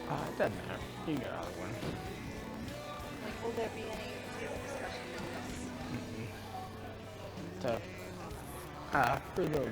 It doesn't matter. You can get either one. Like, will there be any discussion? So, for the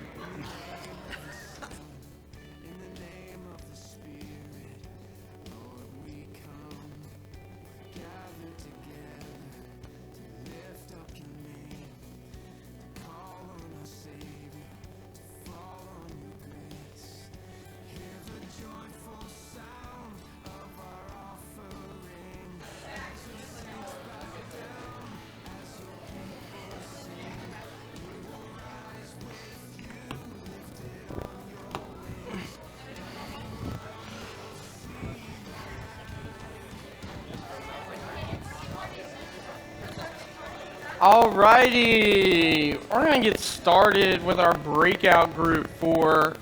Alrighty, we're gonna get started with our breakout group for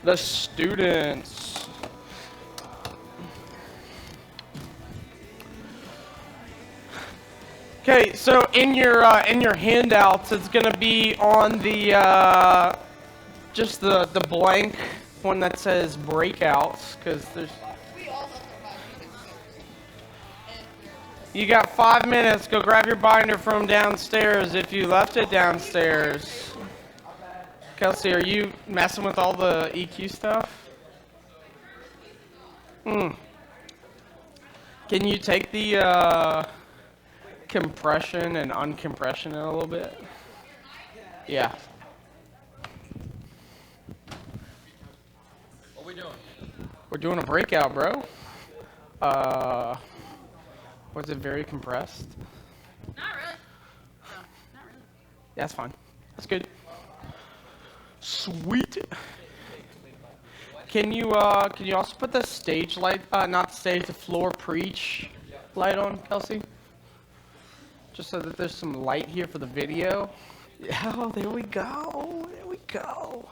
the students. Okay, so in your handouts, it's gonna be on the just the blank one that says breakouts, because there's. You got 5 minutes. Go grab your binder from downstairs if you left it downstairs. Kelsey, are you messing with all the EQ stuff? Can you take the compression and uncompression in a little bit? Yeah. What are we doing? We're doing a breakout, bro. Was it very compressed? Not really. No, not really. Yeah, that's fine. That's good. Sweet. Can you also put the stage light, not the stage, the floor preach light on, Kelsey? Just so that there's some light here for the video. Yeah, oh, there we go. There we go.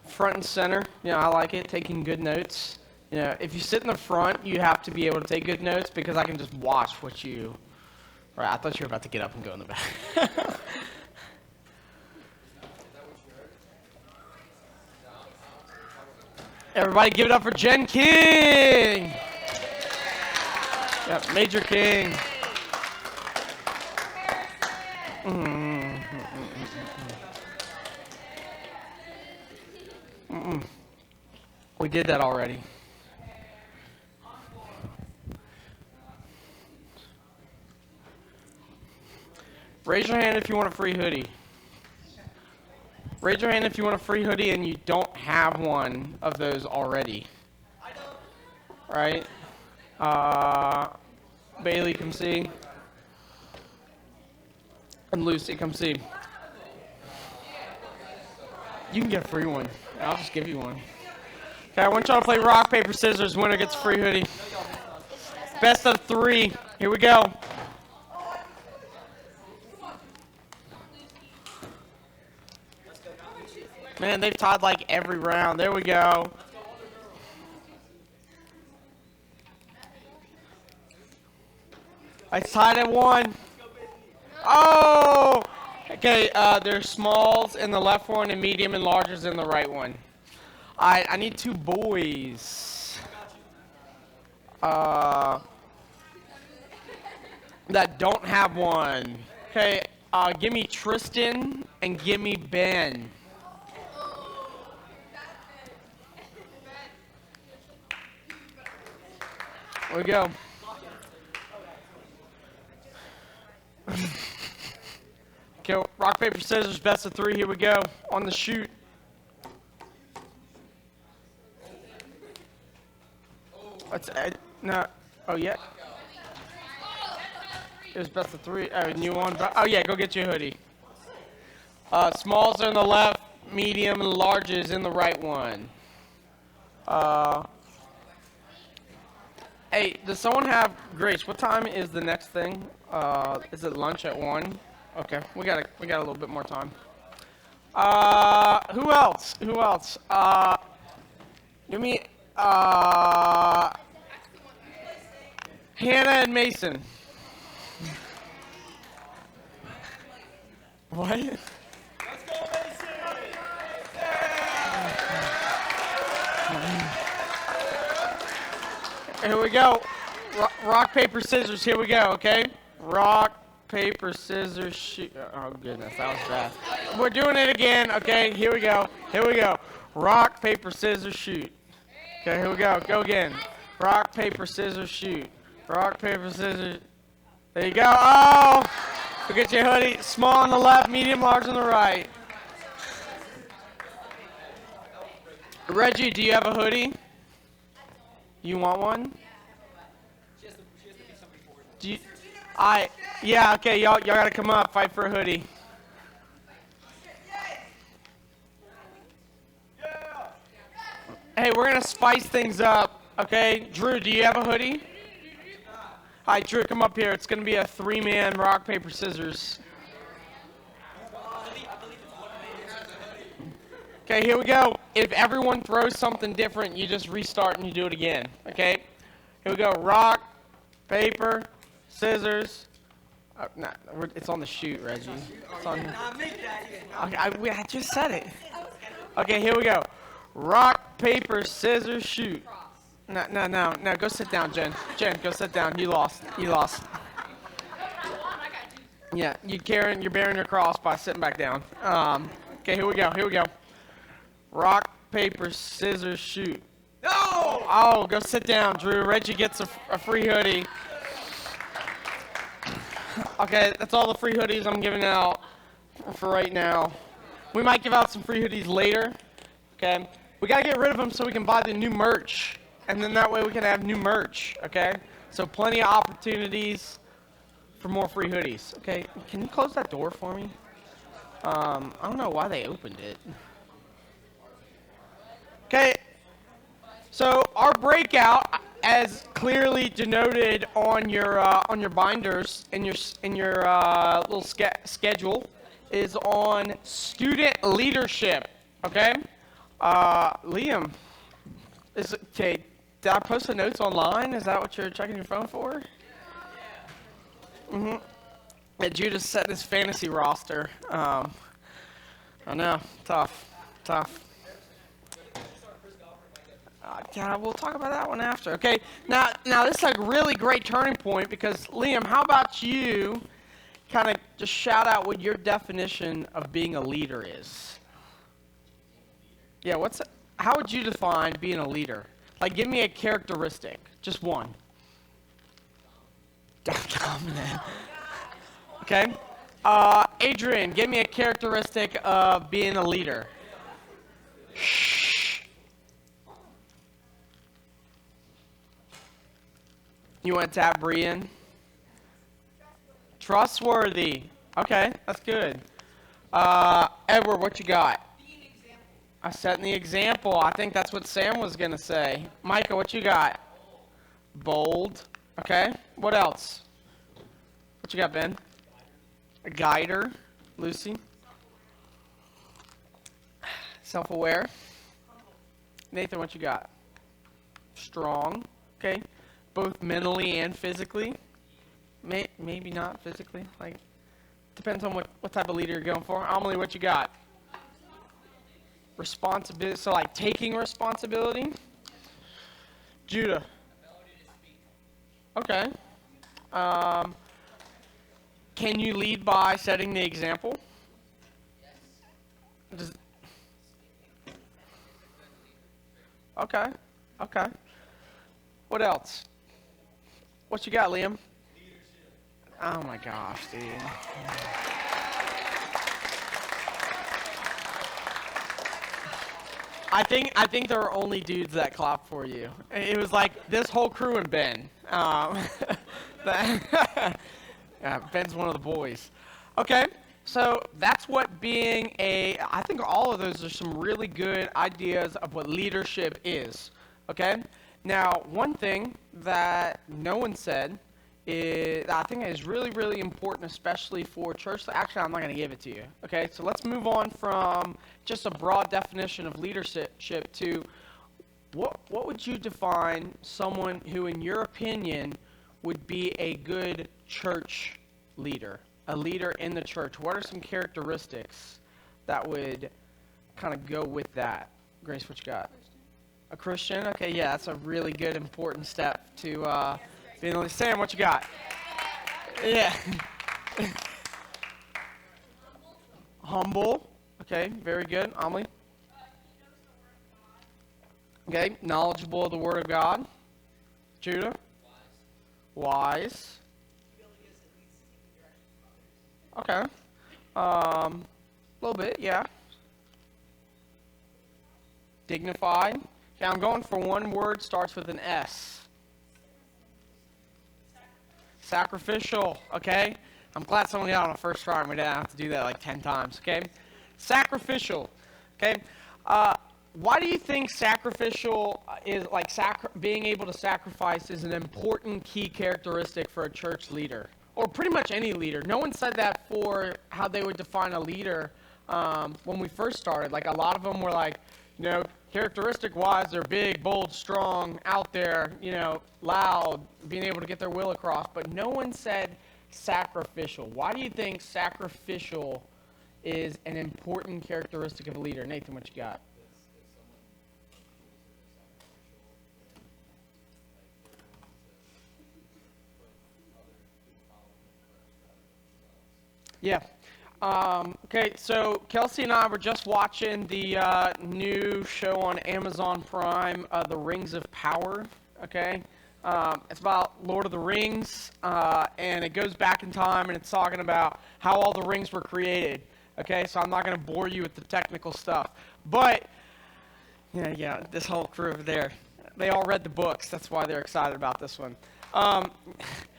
Front and center. Yeah, I like it. Taking good notes. You know, if you sit in the front, you have to be able to take good notes because I can just watch what you. Right, I thought you were about to get up and go in the back. Everybody give it up for Jen King! Yep, Major King. We did that already. Raise your hand if you want a free hoodie. Raise your hand if you want a free hoodie and you don't have one of those already. Right? Bailey, come see. And Lucy, come see. You can get a free one. I'll just give you one. Okay, I want y'all to play rock, paper, scissors. Winner gets a free hoodie. Best of 3. Here we go. Man, they've tied like every round. There we go. I tied at 1. Oh! Okay, there's smalls in the left one and medium and larges in the right one. I need 2 boys. That don't have one. Okay, give me Tristan and give me Ben. There we go. Okay, rock, paper, scissors, best of 3. Here we go. On the shoot. Let's no. Oh yeah. It was best of 3. Oh, new one. Oh yeah, go get your hoodie. Smalls are in the left, medium and larges in the right one. Hey, does someone have Grace? What time is the next thing? Is it lunch at 1? Okay, we got a little bit more time. Who else? Who else? Give me Hannah and Mason. What? Let's go, Mason! Here we go. Rock, paper, scissors. Here we go, okay? Rock, paper, scissors, shoot. Oh, goodness, that was fast. We're doing it again, okay? Here we go. Here we go. Rock, paper, scissors, shoot. Okay, here we go. Go again. Rock, paper, scissors, shoot. Rock, paper, scissors. There you go. Oh! Forget your hoodie. Small on the left, medium, large on the right. Reggie, do you have a hoodie? You want one? Do you, yeah, okay, y'all gotta come up, fight for a hoodie. Hey, we're gonna spice things up, okay? Drew, do you have a hoodie? All right, Drew, come up here. It's gonna be a 3-man rock, paper, scissors. Okay, here we go. If everyone throws something different, you just restart and you do it again, okay? Here we go. Rock, paper, scissors. It's on the shoot, Reggie. It's on. Okay, I just said it. Okay, here we go. Rock, paper, scissors, shoot. No. Go sit down, Jen. Jen, go sit down. You lost. Yeah, you're bearing your cross by sitting back down. Okay, here we go. Rock, paper, scissors, shoot. No! Oh, go sit down, Drew. Reggie gets a free hoodie. Okay, that's all the free hoodies I'm giving out for right now. We might give out some free hoodies later. Okay? We got to get rid of them so we can buy the new merch. And then that way we can have new merch. Okay? So plenty of opportunities for more free hoodies. Okay? Can you close that door for me? I don't know why they opened it. Okay, so our breakout, as clearly denoted on your binders in your little schedule, is on student leadership. Okay, Liam, did I post the notes online? Is that what you're checking your phone for? Yeah, Judas set this fantasy roster. I know, tough. Yeah, we'll talk about that one after. Okay, now this is a really great turning point because Liam, how about you kind of just shout out what your definition of being a leader is? Yeah, how would you define being a leader? Like, give me a characteristic, just one. Dominant. Okay. Adrian, give me a characteristic of being a leader. You want to tap Brian? Trustworthy. Okay, that's good. Edward, what you got? I setting the example. I think that's what Sam was going to say. Micah, what you got? Bold. Okay. What else? What you got, Ben? A guider. Lucy? Self-aware. Nathan, what you got? Strong. Okay. Both mentally and physically. Maybe not physically. Like, depends on what type of leader you're going for. Amelie, what you got? Responsibility. So, like, taking responsibility. Judah. Okay. Can you lead by setting the example? Yes. Okay. What else? What you got, Liam? Leadership. Oh my gosh, dude. I think there were only dudes that clapped for you. It was like this whole crew and Ben. Ben's one of the boys. Okay, so that's what I think all of those are some really good ideas of what leadership is. Okay. Now, one thing that no one said is I think is really, really important, especially for church. Actually, I'm not going to give it to you. Okay, so let's move on from just a broad definition of leadership to what would you define someone who, in your opinion, would be a good church leader, a leader in the church? What are some characteristics that would kind of go with that? Grace, what you got? A Christian? Okay, yeah, that's a really good, important step to being able to. Sam, what you got? Yeah. Humble. Okay, very good. Amelie? Okay, knowledgeable of the Word of God. Judah? Wise. Okay. A little bit, yeah. Dignified. Okay, I'm going for one word, starts with an S. Sacrificial, okay? I'm glad someone got on the first try and we didn't have to do that like 10 times, okay? Sacrificial, okay? Why do you think sacrificial is like being able to sacrifice is an important key characteristic for a church leader? Or pretty much any leader. No one said that for how they would define a leader when we first started. Like a lot of them were like, you know, characteristic-wise, they're big, bold, strong, out there, you know, loud, being able to get their will across. But no one said sacrificial. Why do you think sacrificial is an important characteristic of a leader? Nathan, what you got? Yeah. Okay, so Kelsey and I were just watching the new show on Amazon Prime, The Rings of Power, okay? It's about Lord of the Rings, and it goes back in time, and it's talking about how all the rings were created, okay? So I'm not going to bore you with the technical stuff. But, yeah, this whole crew over there, they all read the books. That's why they're excited about this one.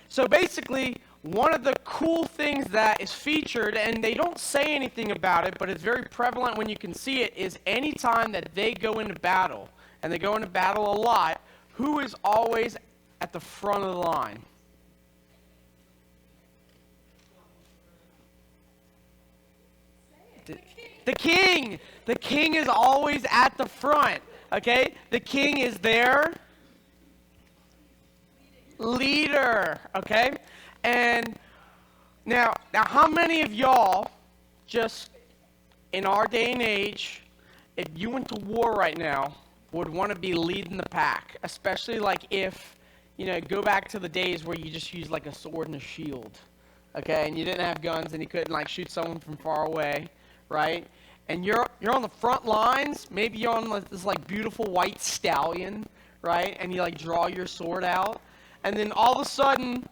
So basically, one of the cool things that is featured, and they don't say anything about it, but it's very prevalent when you can see it, is any time that they go into battle, and they go into battle a lot, who is always at the front of the line? The king! The king is always at the front, okay? The king is their leader, okay? And now how many of y'all, just in our day and age, if you went to war right now, would want to be leading the pack? Especially like if, you know, go back to the days where you just used like a sword and a shield, okay? And you didn't have guns and you couldn't like shoot someone from far away, right? And you're on the front lines, maybe you're on this like beautiful white stallion, right? And you like draw your sword out, and then all of a sudden,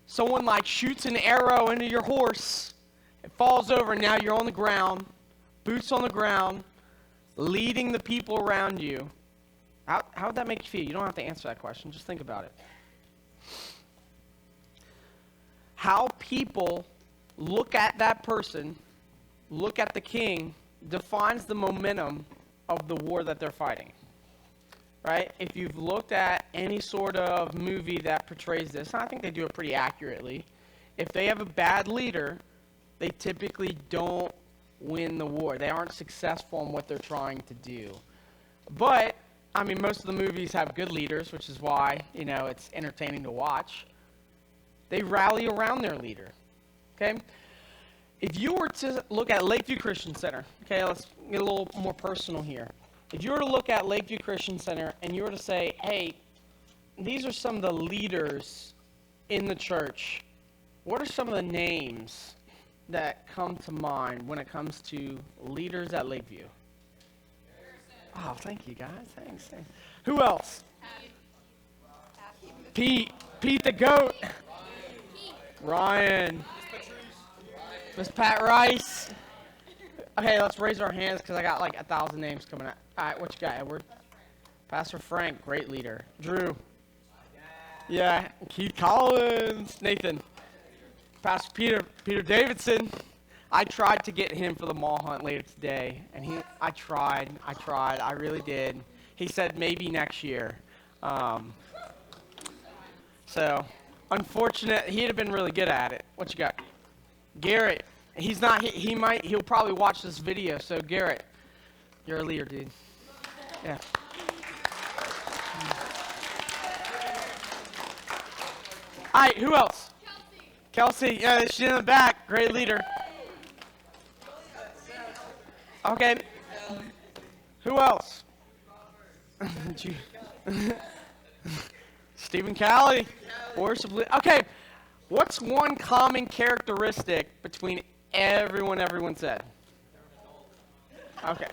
someone like shoots an arrow into your horse. It falls over, and now you're on the ground, boots on the ground, leading the people around you. How would that make you feel? You don't have to answer that question. Just think about it. How people look at that person, look at the king, defines the momentum of the war that they're fighting. Right? If you've looked at any sort of movie that portrays this, and I think they do it pretty accurately, if they have a bad leader, they typically don't win the war. They aren't successful in what they're trying to do. But, I mean, most of the movies have good leaders, which is why, you know, it's entertaining to watch. They rally around their leader. Okay? If you were to look at Lakeview Christian Center, okay, let's get a little more personal here. If you were to look at Lakeview Christian Center and you were to say, hey, these are some of the leaders in the church, what are some of the names that come to mind when it comes to leaders at Lakeview? Oh, thank you, guys. Thanks. Who else? Pete the goat. Ryan. Miss Pat Rice. Okay, let's raise our hands because I got like 1,000 names coming out. All right, what you got, Edward? Pastor Frank, great leader. Drew. Yeah. Keith Collins. Nathan. Pastor Peter Davidson. I tried to get him for the mall hunt later today, and I tried, I really did. He said maybe next year. So, unfortunate, he'd have been really good at it. What you got? Garrett. He's not, he'll probably watch this video, so Garrett, you're a leader, dude. Yeah. All right, who else? Kelsey, yeah, she's in the back, great leader. Okay. Who else? Stephen Calley. Worship leader. Okay, what's one common characteristic between everyone said? Okay,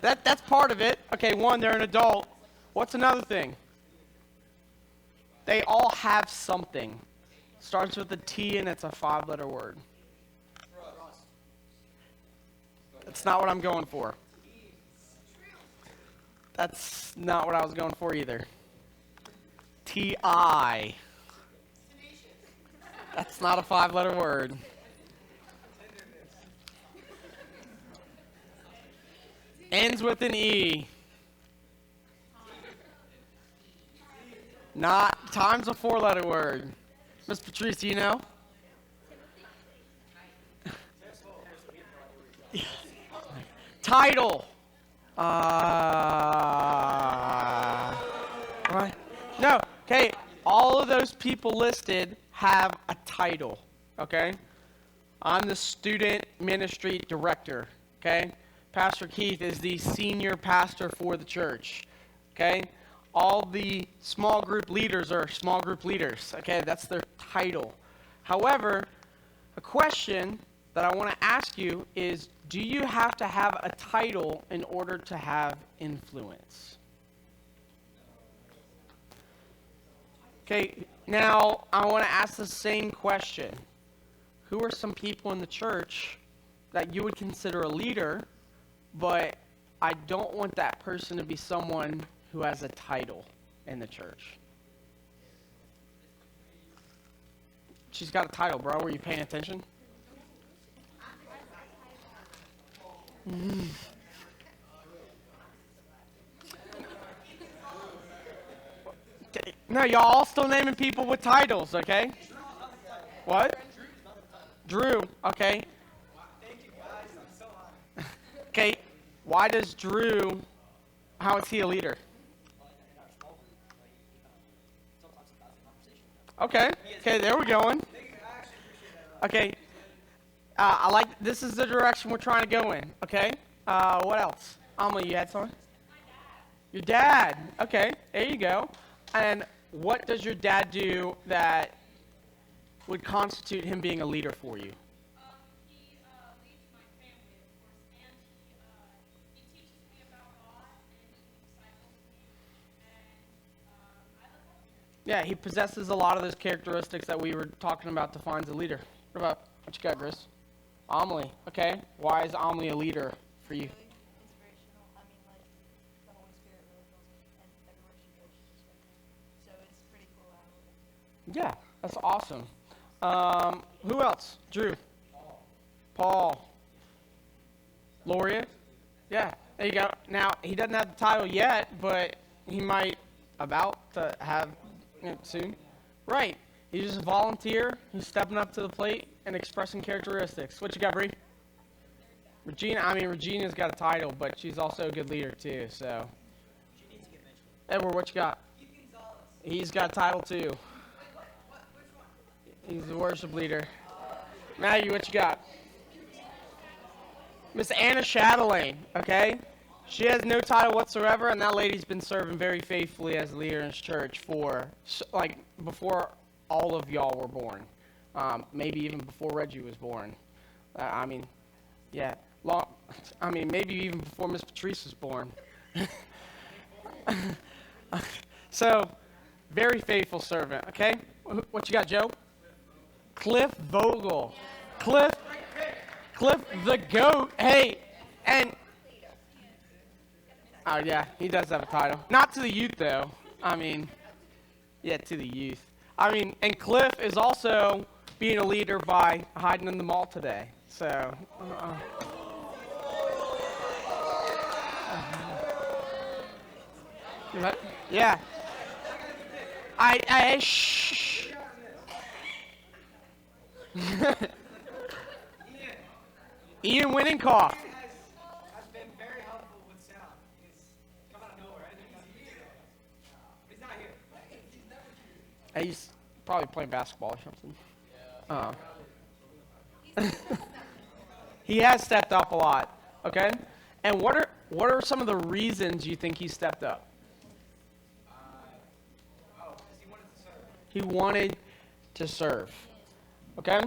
that's part of it. Okay, one, they're an adult. What's another thing? They all have something. Starts with a T and it's a 5-letter word. That's not what I'm going for. That's not what I was going for either. T-I. That's not a 5-letter word. Ends with an E. Not, time's a 4-letter word. Miss Patrice, do you know? Title. Right? No. Okay. All of those people listed have a title. Okay. I'm the student ministry director. Okay. Pastor Keith is the senior pastor for the church. Okay. All the small group leaders are small group leaders. Okay. That's their title. However, a question that I want to ask you is, do you have to have a title in order to have influence? Okay, now I want to ask the same question. Who are some people in the church that you would consider a leader, but I don't want that person to be someone who has a title in the church? She's got a title, bro. Were you paying attention? No, y'all all still naming people with titles, okay? What? Drew, okay. Okay, why does Drew, how is he a leader? Okay, there we're going. Okay, I like, this is the direction we're trying to go in, okay? What else? Alma, you had something? Your dad, okay, there you go. And what does your dad do that would constitute him being a leader for you? He leads my family, of course, and he teaches me about God, and he disciples me, and I look up to him. Yeah, he possesses a lot of those characteristics that we were talking about defines a leader. What you got, Chris? Amelie, okay. Why is Amelie a leader for you? Really inspirational. I mean, like, the Holy Spirit really fills me, and everywhere she goes, she's just right there. So it's pretty cool out of it. Yeah, that's awesome. Who else? Drew. Paul. Loria. Yeah, there you go. Now, he doesn't have the title yet, but he might about to have it soon. Right. He's just a volunteer. He's stepping up to the plate and expressing characteristics. What you got, Bree? Regina's got a title, but she's also a good leader, too, so. She needs to get mentioned. Edward, what you got? He's got a title, too. Which one? He's the worship leader. Maggie, what you got? Miss Anna Chatelaine, okay? She has no title whatsoever, and that lady's been serving very faithfully as a leader in his church for, like, before all of y'all were born. Maybe even before Reggie was born. Maybe even before Miss Patrice was born. So, very faithful servant, okay? What you got, Joe? Cliff Vogel. Cliff the GOAT. Hey, and... Oh, yeah, he does have a title. Not to the youth, though. Yeah, to the youth. And Cliff is also being a leader by hiding in the mall today. So, yeah. Shh. Ian Winnenkoff. Has been very helpful with sound. He's come out of nowhere. I didn't know he was here. He's not here. He's probably playing basketball or something. He has stepped up a lot, okay? And what are some of the reasons you think he stepped up? Because he wanted to serve. He wanted to serve. Okay?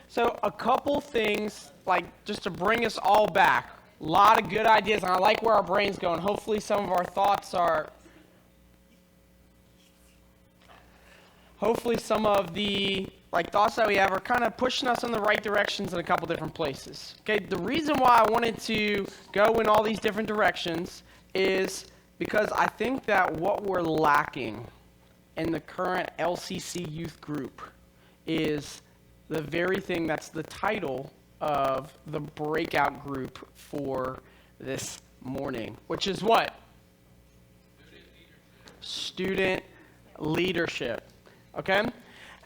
So a couple things, like just to bring us all back. A lot of good ideas, and I like where our brain's going. Hopefully some of our thoughts are... Hopefully some of the thoughts that we have are kind of pushing us in the right directions in a couple different places. Okay, the reason why I wanted to go in all these different directions is because I think that what we're lacking in the current LCC youth group is the very thing that's the title of the breakout group for this morning, which is what? Student leadership. Okay?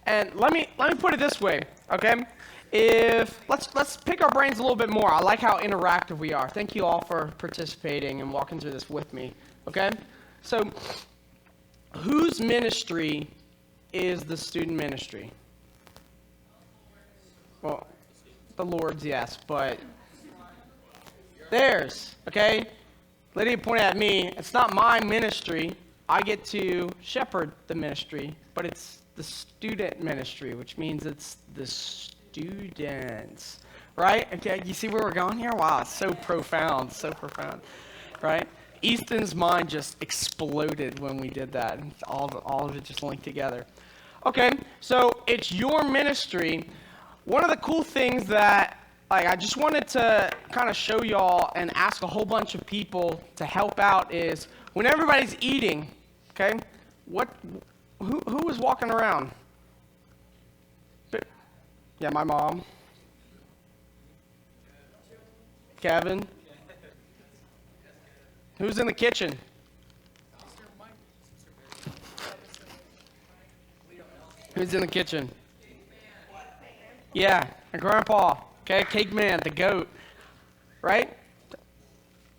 And let me put it this way, okay? If let's pick our brains a little bit more. I like how interactive we are. Thank you all for participating and walking through this with me. Okay? So whose ministry is the student ministry? Well, the Lord's, yes, but theirs, okay? Lydia pointed at me. It's not my ministry. I get to shepherd the ministry, but it's the student ministry, which means it's the students, right? Okay, you see where we're going here? Wow, it's so profound, right? Easton's mind just exploded when we did that. All of it just linked together. Okay, so it's your ministry. One of the cool things that I just wanted to kind of show y'all and ask a whole bunch of people to help out is when everybody's eating, okay, who was walking around? Yeah, my mom. Kevin. Who's in the kitchen? Who's in the kitchen? Yeah, and Grandpa. Okay, Cake Man, the goat. Right?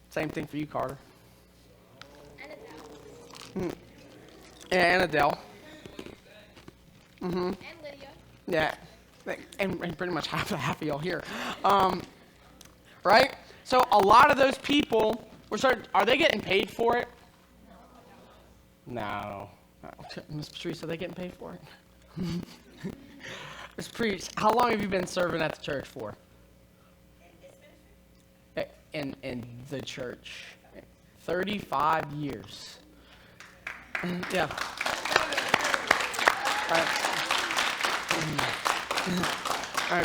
Same thing for you, Carter. And Adele. And Lydia. Yeah, and pretty much half of y'all here. Right? So a lot of those people, are they getting paid for it? No. Miss Patrice, are they getting paid for it? Miss Patrice, how long have you been serving at the church for? In the church. 35 years. Yeah. All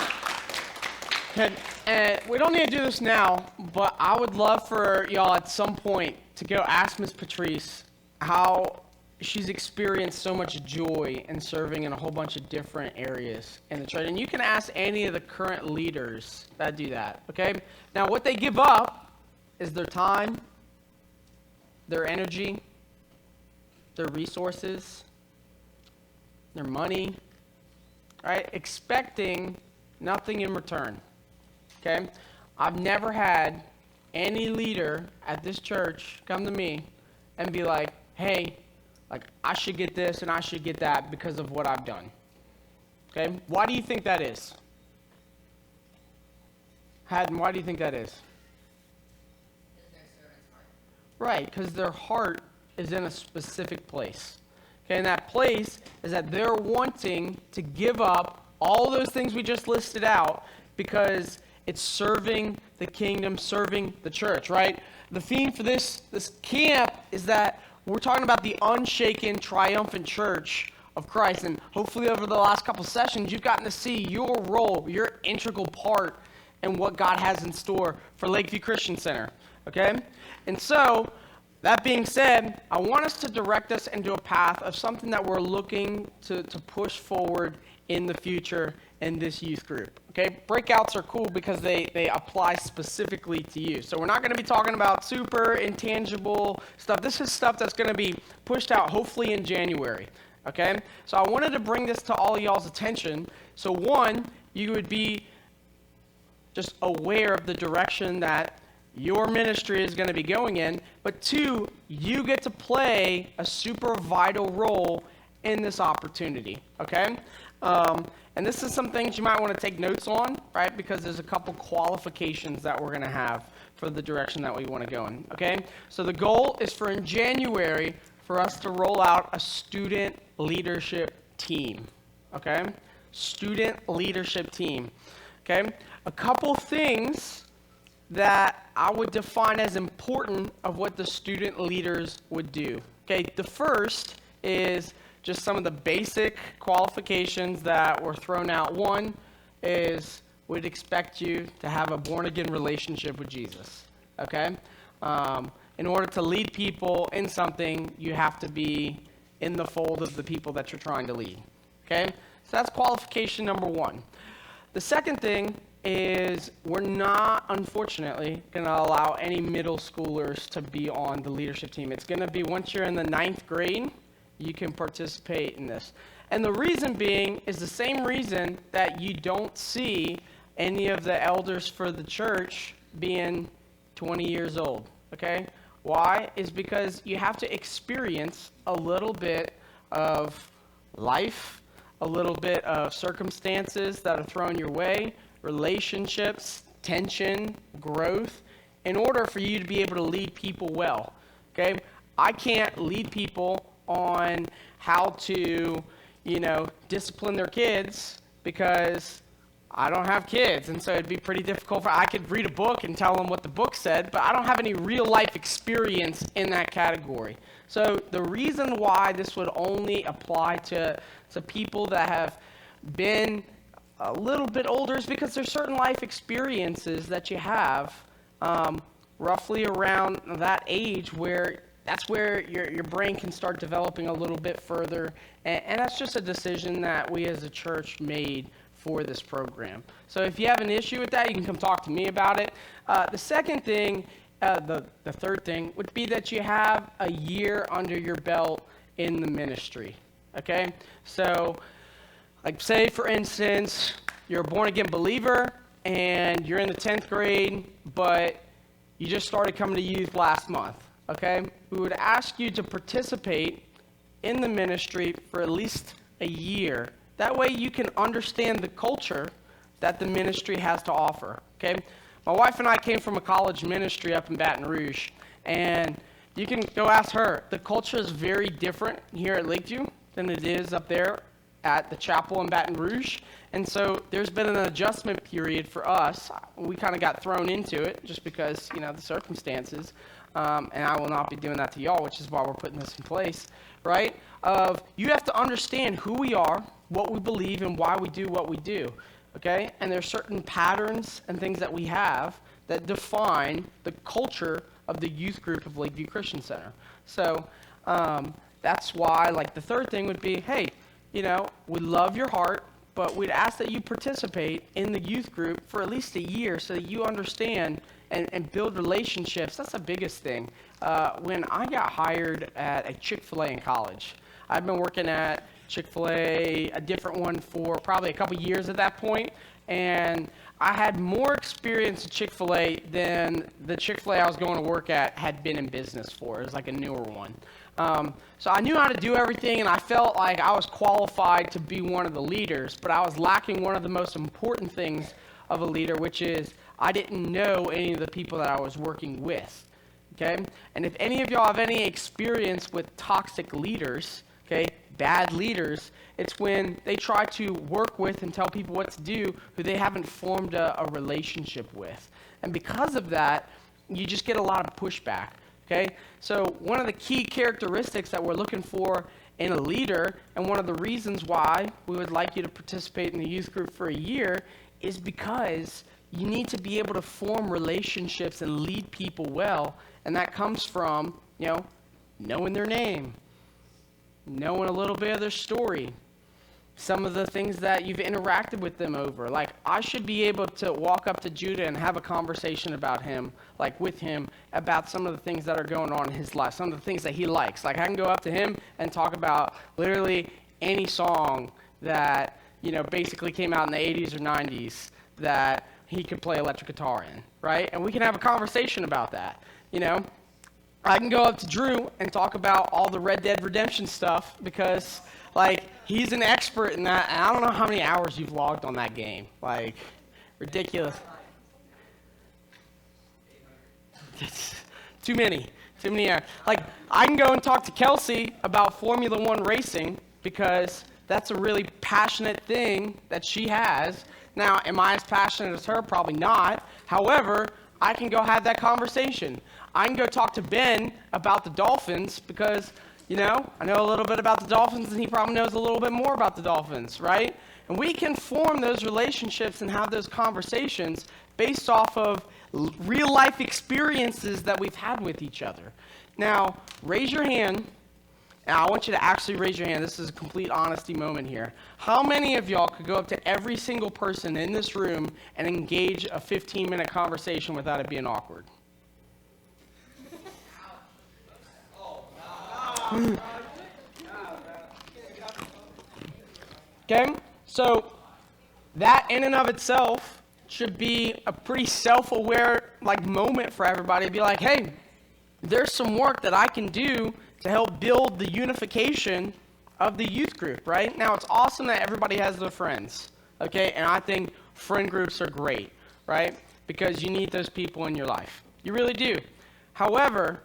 right. And we don't need to do this now, but I would love for y'all at some point to go ask Miss Patrice how she's experienced so much joy in serving in a whole bunch of different areas in the church. And you can ask any of the current leaders that do that, okay? Now, what they give up is their time, their energy, their resources, their money, right? Expecting nothing in return, okay? I've never had any leader at this church come to me and be like, hey, I should get this and I should get that because of what I've done, okay? Why do you think that is? Haddon, why do you think that is? Right, because their heart is in a specific place. Okay, and that place is that they're wanting to give up all those things we just listed out because it's serving the kingdom, serving the church, right? The theme for this camp is that we're talking about the unshaken, triumphant church of Christ. And hopefully over the last couple sessions, you've gotten to see your role, your integral part in what God has in store for Lakeview Christian Center, okay? And so, that being said, I want us to direct us into a path of something that we're looking to push forward in the future in this youth group. Okay, breakouts are cool because they apply specifically to you. So we're not going to be talking about super intangible stuff. This is stuff that's going to be pushed out hopefully in January. Okay, so I wanted to bring this to all y'all's attention. So one, you would be just aware of the direction that your ministry is going to be going in, but two, you get to play a super vital role in this opportunity, okay? And this is some things you might want to take notes on, right? Because there's a couple qualifications that we're going to have for the direction that we want to go in, okay? So the goal is for in January for us to roll out a student leadership team, okay? Student leadership team, okay? A couple things that I would define as important of what the student leaders would do, okay? The first is just some of the basic qualifications that were thrown out. One is we'd expect you to have a born-again relationship with Jesus, okay? In order to lead people in something, you have to be in the fold of the people that you're trying to lead, okay? So that's qualification number one. The second thing is we're not, unfortunately, going to allow any middle schoolers to be on the leadership team. It's going to be once you're in the 9th grade, you can participate in this. And the reason being is the same reason that you don't see any of the elders for the church being 20 years old, okay? Why? Is because you have to experience a little bit of life, a little bit of circumstances that are thrown your way, relationships, tension, growth, in order for you to be able to lead people well, okay? I can't lead people on how to, discipline their kids because I don't have kids, and so it'd be pretty difficult I could read a book and tell them what the book said, but I don't have any real life experience in that category. So the reason why this would only apply to people that have been a little bit older is because there's certain life experiences that you have roughly around that age where that's where your brain can start developing a little bit further, and that's just a decision that we as a church made for this program. So if you have an issue with that, you can come talk to me about it. The second thing, the third thing, would be that you have a year under your belt in the ministry, okay? So, like say for instance, you're a born-again believer, and you're in the 10th grade, but you just started coming to youth last month, okay? We would ask you to participate in the ministry for at least a year. That way you can understand the culture that the ministry has to offer, okay? My wife and I came from a college ministry up in Baton Rouge, and you can go ask her. The culture is very different here at Lakeview than it is up there at the chapel in Baton Rouge, and so there's been an adjustment period for us. We kind of got thrown into it just because, the circumstances, and I will not be doing that to y'all, which is why we're putting this in place, right? You have to understand who we are, what we believe, and why we do what we do, okay? And there's certain patterns and things that we have that define the culture of the youth group of Lakeview Christian Center. So that's why, the third thing would be, hey, we love your heart, but we'd ask that you participate in the youth group for at least a year so that you understand and build relationships. That's the biggest thing. When I got hired at a Chick-fil-A in college, I've been working at Chick-fil-A, a different one, for probably a couple years at that point, and I had more experience at Chick-fil-A than the Chick-fil-A I was going to work at had been in business for. It was like a newer one. So I knew how to do everything, and I felt like I was qualified to be one of the leaders, but I was lacking one of the most important things of a leader, which is I didn't know any of the people that I was working with, okay? And if any of y'all have any experience with toxic leaders, okay, bad leaders, it's when they try to work with and tell people what to do who they haven't formed a relationship with. And because of that, you just get a lot of pushback, okay? So one of the key characteristics that we're looking for in a leader, and one of the reasons why we would like you to participate in the youth group for a year, is because you need to be able to form relationships and lead people well, and that comes from, knowing their name, knowing a little bit of their story, some of the things that you've interacted with them over. Like, I should be able to walk up to Judah and have a conversation about him, with him, about some of the things that are going on in his life, some of the things that he likes. Like, I can go up to him and talk about literally any song that, basically came out in the 80s or 90s that he could play electric guitar in, right? And we can have a conversation about that, I can go up to Drew and talk about all the Red Dead Redemption stuff because, he's an expert in that, and I don't know how many hours you've logged on that game. Ridiculous. Too many. Like, I can go and talk to Kelsey about Formula One racing because that's a really passionate thing that she has. Now, am I as passionate as her? Probably not. However, I can go have that conversation. I can go talk to Ben about the Dolphins because, I know a little bit about the Dolphins, and he probably knows a little bit more about the Dolphins, right? And we can form those relationships and have those conversations based off of real life experiences that we've had with each other. Now, raise your hand, and I want you to actually raise your hand. This is a complete honesty moment here. How many of y'all could go up to every single person in this room and engage a 15-minute conversation without it being awkward? Okay, so that in and of itself should be a pretty self-aware moment for everybody to be like, hey, there's some work that I can do to help build the unification of the youth group, right? Now, it's awesome that everybody has their friends, okay? And I think friend groups are great, right? Because you need those people in your life. You really do. However,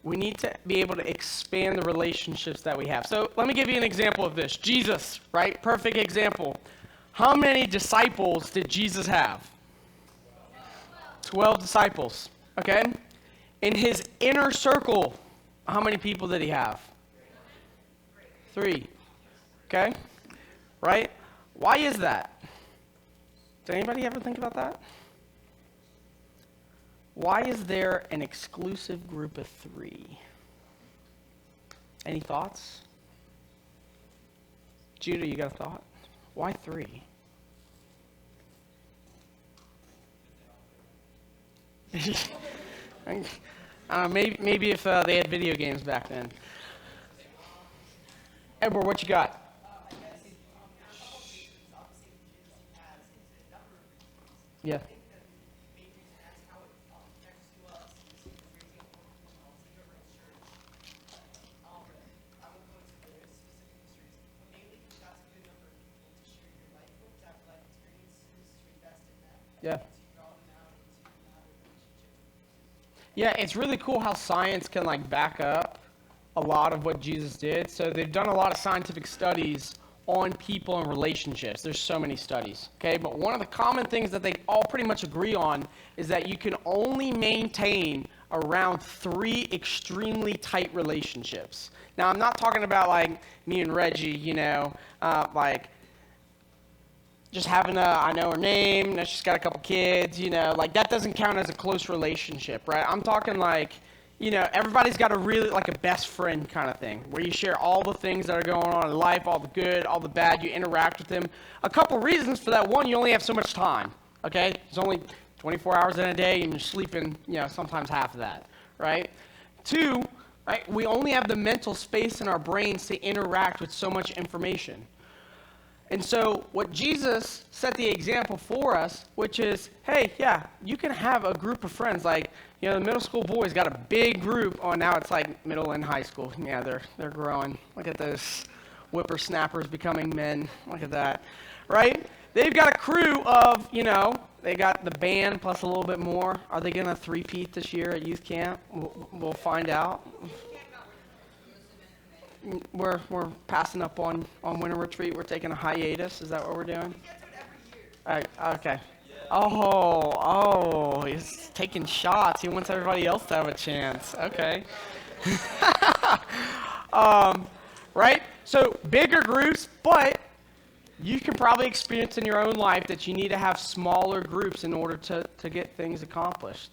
we need to be able to expand the relationships that we have. So let me give you an example of this. Jesus, right? Perfect example. How many disciples did Jesus have? 12 disciples, okay? In his inner circle, how many people did he have? 3, okay? Right? Why is that? Did anybody ever think about that? Why is there an exclusive group of 3? Any thoughts? Judah, you got a thought? Why 3? Maybe if they had video games back then. Edward, what you got? Yeah. Yeah. Yeah, it's really cool how science can back up a lot of what Jesus did. So they've done a lot of scientific studies on people and relationships. There's so many studies, okay? But one of the common things that they all pretty much agree on is that you can only maintain around 3 extremely tight relationships. Now, I'm not talking about me and Reggie, just having I know her name, she's got a couple kids, that doesn't count as a close relationship, right? I'm talking everybody's got a really a best friend kind of thing, where you share all the things that are going on in life, all the good, all the bad, you interact with them. A couple reasons for that. One, you only have so much time, okay? There's only 24 hours in a day, and you're sleeping, sometimes half of that, right? 2, right, we only have the mental space in our brains to interact with so much information. And so what Jesus set the example for us, which is, hey, yeah, you can have a group of friends. The middle school boys got a big group. Oh, now it's middle and high school. Yeah, they're growing. Look at those whippersnappers becoming men. Look at that, right? They've got a crew of, they got the band plus a little bit more. Are they going to three-peat this year at youth camp? We'll find out. We're passing up on winter retreat. We're taking a hiatus. Is that what we're doing? Okay. Oh, he's taking shots. He wants everybody else to have a chance. Okay. Right? So bigger groups, but you can probably experience in your own life that you need to have smaller groups in order to get things accomplished.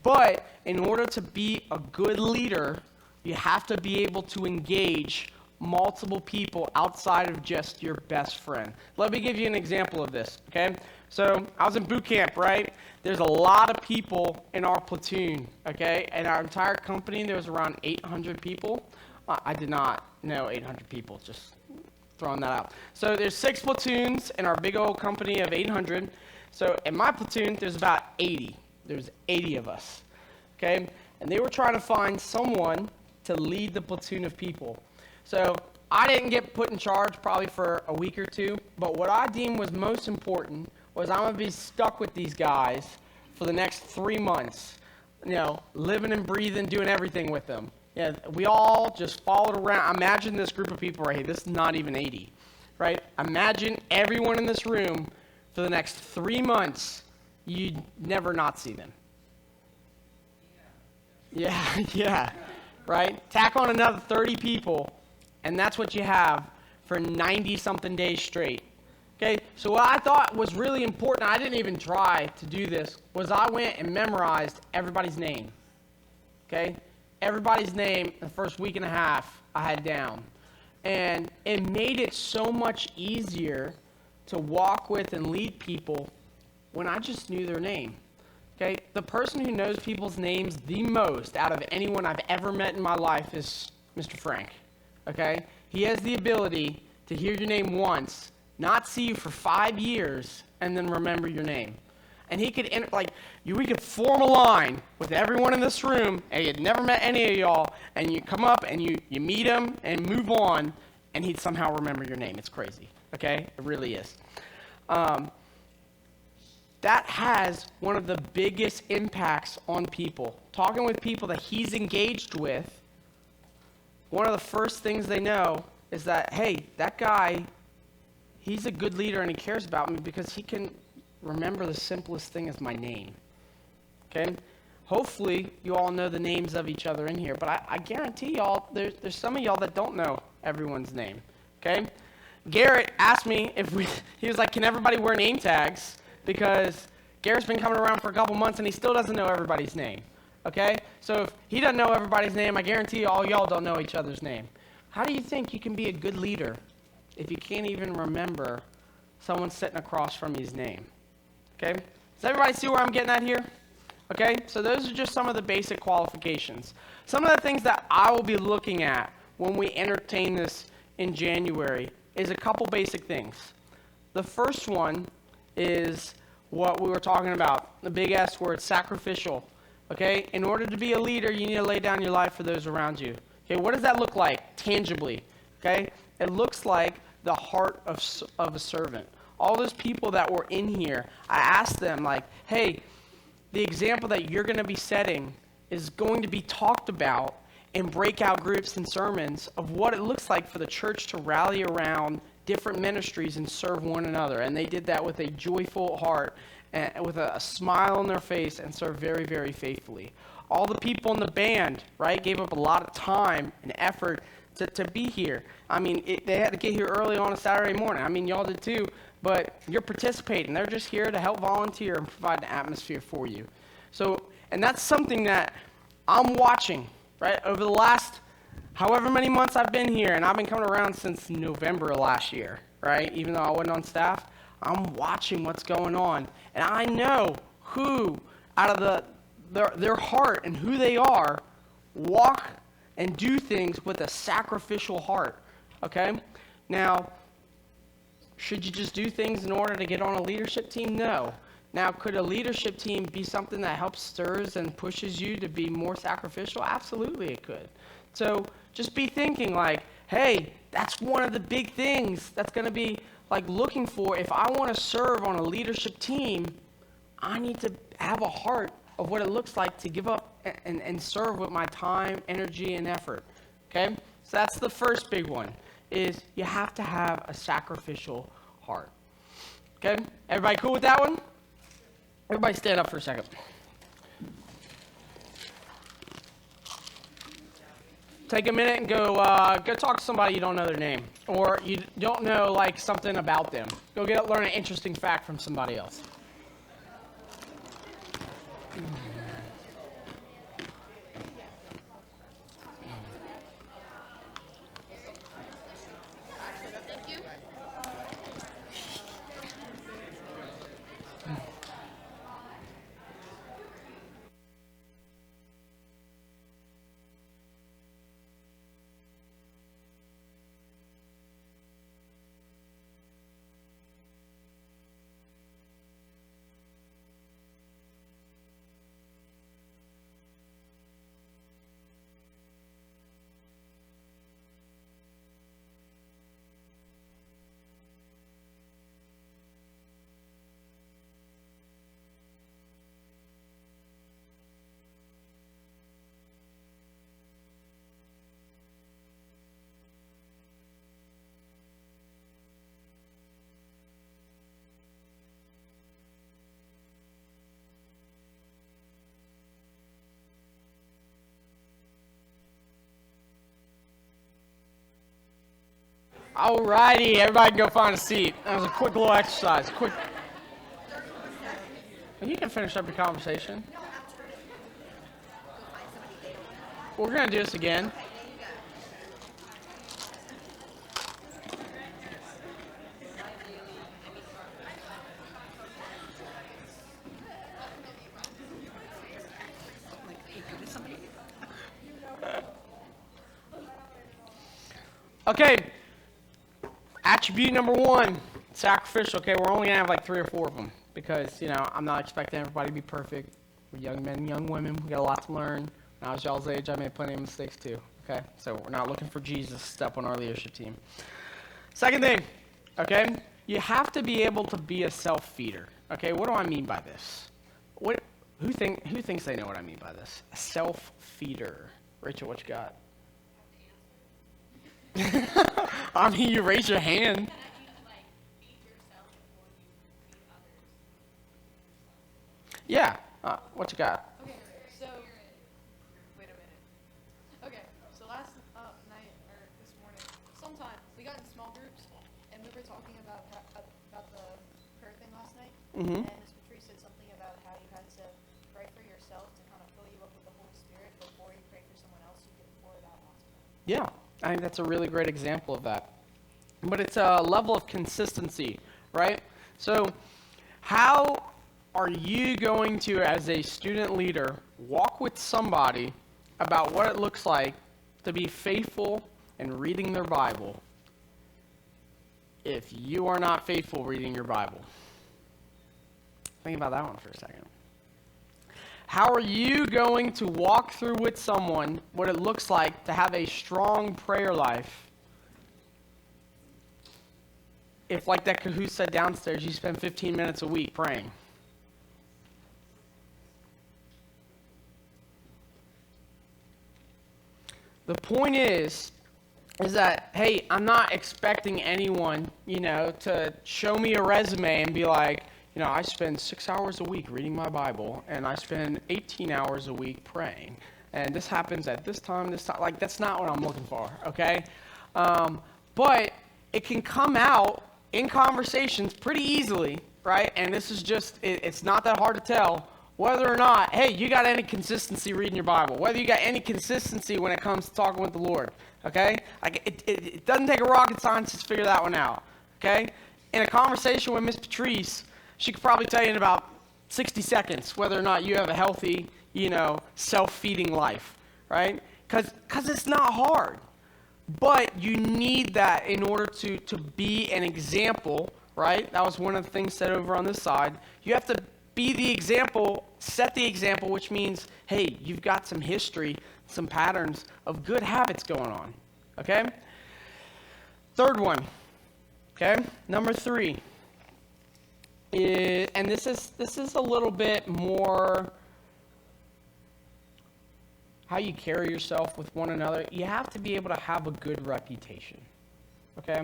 But in order to be a good leader, you have to be able to engage multiple people outside of just your best friend. Let me give you an example of this, okay? So I was in boot camp, right? There's a lot of people in our platoon, okay? In our entire company, there was around 800 people. I did not know 800 people, just throwing that out. So there's 6 platoons in our big old company of 800. So in my platoon, there's about 80. There's 80 of us, okay? And they were trying to find someone to lead the platoon of people. So I didn't get put in charge probably for a week or 2, but what I deemed was most important was I'm going to be stuck with these guys for the next 3 months, living and breathing, doing everything with them. Yeah, we all just followed around. Imagine this group of people right here. This is not even 80, right? Imagine everyone in this room for the next 3 months, you'd never not see them. Yeah, yeah, right? Tack on another 30 people, and that's what you have for 90-something days straight. Okay, so what I thought was really important, I didn't even try to do this, was I went and memorized everybody's name. Okay, everybody's name the first week and a half I had down. And it made it so much easier to walk with and lead people when I just knew their name. Okay, the person who knows people's names the most out of anyone I've ever met in my life is Mr. Frank. Okay, he has the ability to hear your name once, not see you for 5 years, and then remember your name. And he could, we could form a line with everyone in this room, and he had never met any of y'all, and you come up and you meet him and move on, and he'd somehow remember your name. It's crazy, okay? It really is. That has one of the biggest impacts on people. Talking with people that he's engaged with, one of the first things they know is that, hey, that guy, he's a good leader and he cares about me because he can remember the simplest thing as my name. Okay? Hopefully, you all know the names of each other in here, but I guarantee y'all, there's some of y'all that don't know everyone's name. Okay? Garrett asked me he was like, can everybody wear name tags? Because Garrett's been coming around for a couple months and he still doesn't know everybody's name. Okay? So if he doesn't know everybody's name, I guarantee you all y'all don't know each other's name. How do you think you can be a good leader if you can't even remember someone sitting across from you's name? Okay? Does everybody see where I'm getting at here? Okay? So those are just some of the basic qualifications. Some of the things that I will be looking at when we entertain this in January is a couple basic things. The first one is what we were talking about, the big S word, sacrificial. Okay? In order to be a leader, you need to lay down your life for those around you. Okay? What does that look like tangibly? Okay? It looks like the heart of a servant. All those people that were in here, I asked them, like, hey, the example that you're going to be setting is going to be talked about in breakout groups and sermons of what it looks like for the church to rally around different ministries and serve one another. And they did that with a joyful heart and with a smile on their face and served very, very faithfully. All the people in the band, right, gave up a lot of time and effort to be here. I mean, they had to get here early on a Saturday morning. I mean, y'all did too, but you're participating. They're just here to help volunteer and provide an atmosphere for you. So, and that's something that I'm watching, right, over the last however many months I've been here, and I've been coming around since November of last year, right, even though I wasn't on staff. I'm watching what's going on, and I know who, out of their heart and who they are, walk and do things with a sacrificial heart, okay? Now, should you just do things in order to get on a leadership team? No. Now, could a leadership team be something that helps stirs and pushes you to be more sacrificial? Absolutely it could. So just be thinking like, hey, that's one of the big things that's going to be like looking for. If I want to serve on a leadership team, I need to have a heart of what it looks like to give up and serve with my time, energy, and effort. Okay? So that's the first big one, is you have to have a sacrificial heart. Okay? Everybody cool with that one? Everybody stand up for a second. Take a minute and go talk to somebody you don't know their name, or you don't know like something about them. Go learn an interesting fact from somebody else. Alrighty, everybody can go find a seat. That was a quick little exercise. Quick. And you can finish up your conversation. We're going to do this again. Okay, attribute number 1, sacrificial. Okay, we're only gonna have like 3 or 4 of them because, you know, I'm not expecting everybody to be perfect. We're young men, young women. We got a lot to learn. When I was y'all's age, I made plenty of mistakes too. Okay, so we're not looking for Jesus to step on our leadership team. Second thing, okay, you have to be able to be a self-feeder. Okay, what do I mean by this? Who thinks they know what I mean by this? A self-feeder. Rachel, what you got? I mean, you raise your hand. Yeah. What you got? Okay, so wait a minute. Okay, so last night or this morning, sometime we got in small groups and we were talking about the prayer thing last night. Mm-hmm. And Ms. Patrice said something about how you had to pray for yourself to kind of fill you up with the Holy Spirit before you pray for someone else. You can pour it out onto them. Yeah, I think that's a really great example of that. But it's a level of consistency, right? So how are you going to, as a student leader, walk with somebody about what it looks like to be faithful in reading their Bible if you are not faithful reading your Bible? Think about that one for a second. How are you going to walk through with someone what it looks like to have a strong prayer life if, like that Kahoot said downstairs, you spend 15 minutes a week praying? The point is that, hey, I'm not expecting anyone, to show me a resume and be like, I spend 6 hours a week reading my Bible, and I spend 18 hours a week praying. And this happens at this time. Like, that's not what I'm looking for, okay? But it can come out in conversations pretty easily, right? And this is just, it's not that hard to tell whether or not, hey, you got any consistency reading your Bible, whether you got any consistency when it comes to talking with the Lord, okay? Like, it doesn't take a rocket scientist to figure that one out, okay? In a conversation with Miss Patrice, she could probably tell you in about 60 seconds whether or not you have a healthy, self-feeding life, right? Because it's not hard. But you need that in order to be an example, right? That was one of the things said over on this side. You have to be the example, set the example, which means, hey, you've got some history, some patterns of good habits going on, okay? Third one, okay? Number 3. And this is a little bit more how you carry yourself with one another. You have to be able to have a good reputation, okay?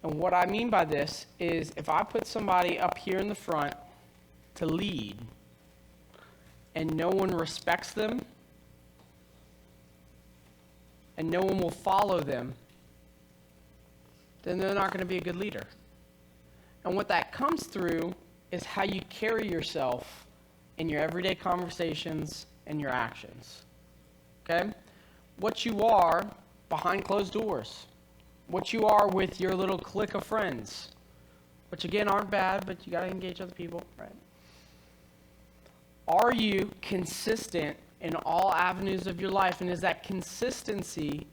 And what I mean by this is if I put somebody up here in the front to lead and no one respects them and no one will follow them, then they're not going to be a good leader. And what that comes through is how you carry yourself in your everyday conversations and your actions. Okay? What you are behind closed doors. What you are with your little clique of friends. Which again aren't bad, but you got to engage other people, right? Are you consistent in all avenues of your life? And is that consistency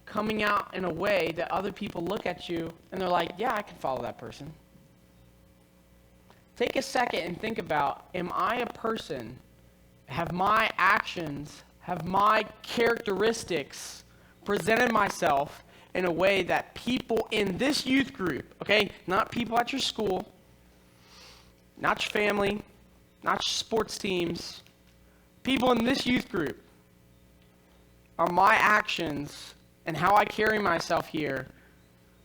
coming out in a way that other people look at you and they're like, yeah, I can follow that person? Take a second and think about, am I a person, have my actions, have my characteristics presented myself in a way that people in this youth group, okay, not people at your school, not your family, not your sports teams, people in this youth group, are my actions and how I carry myself here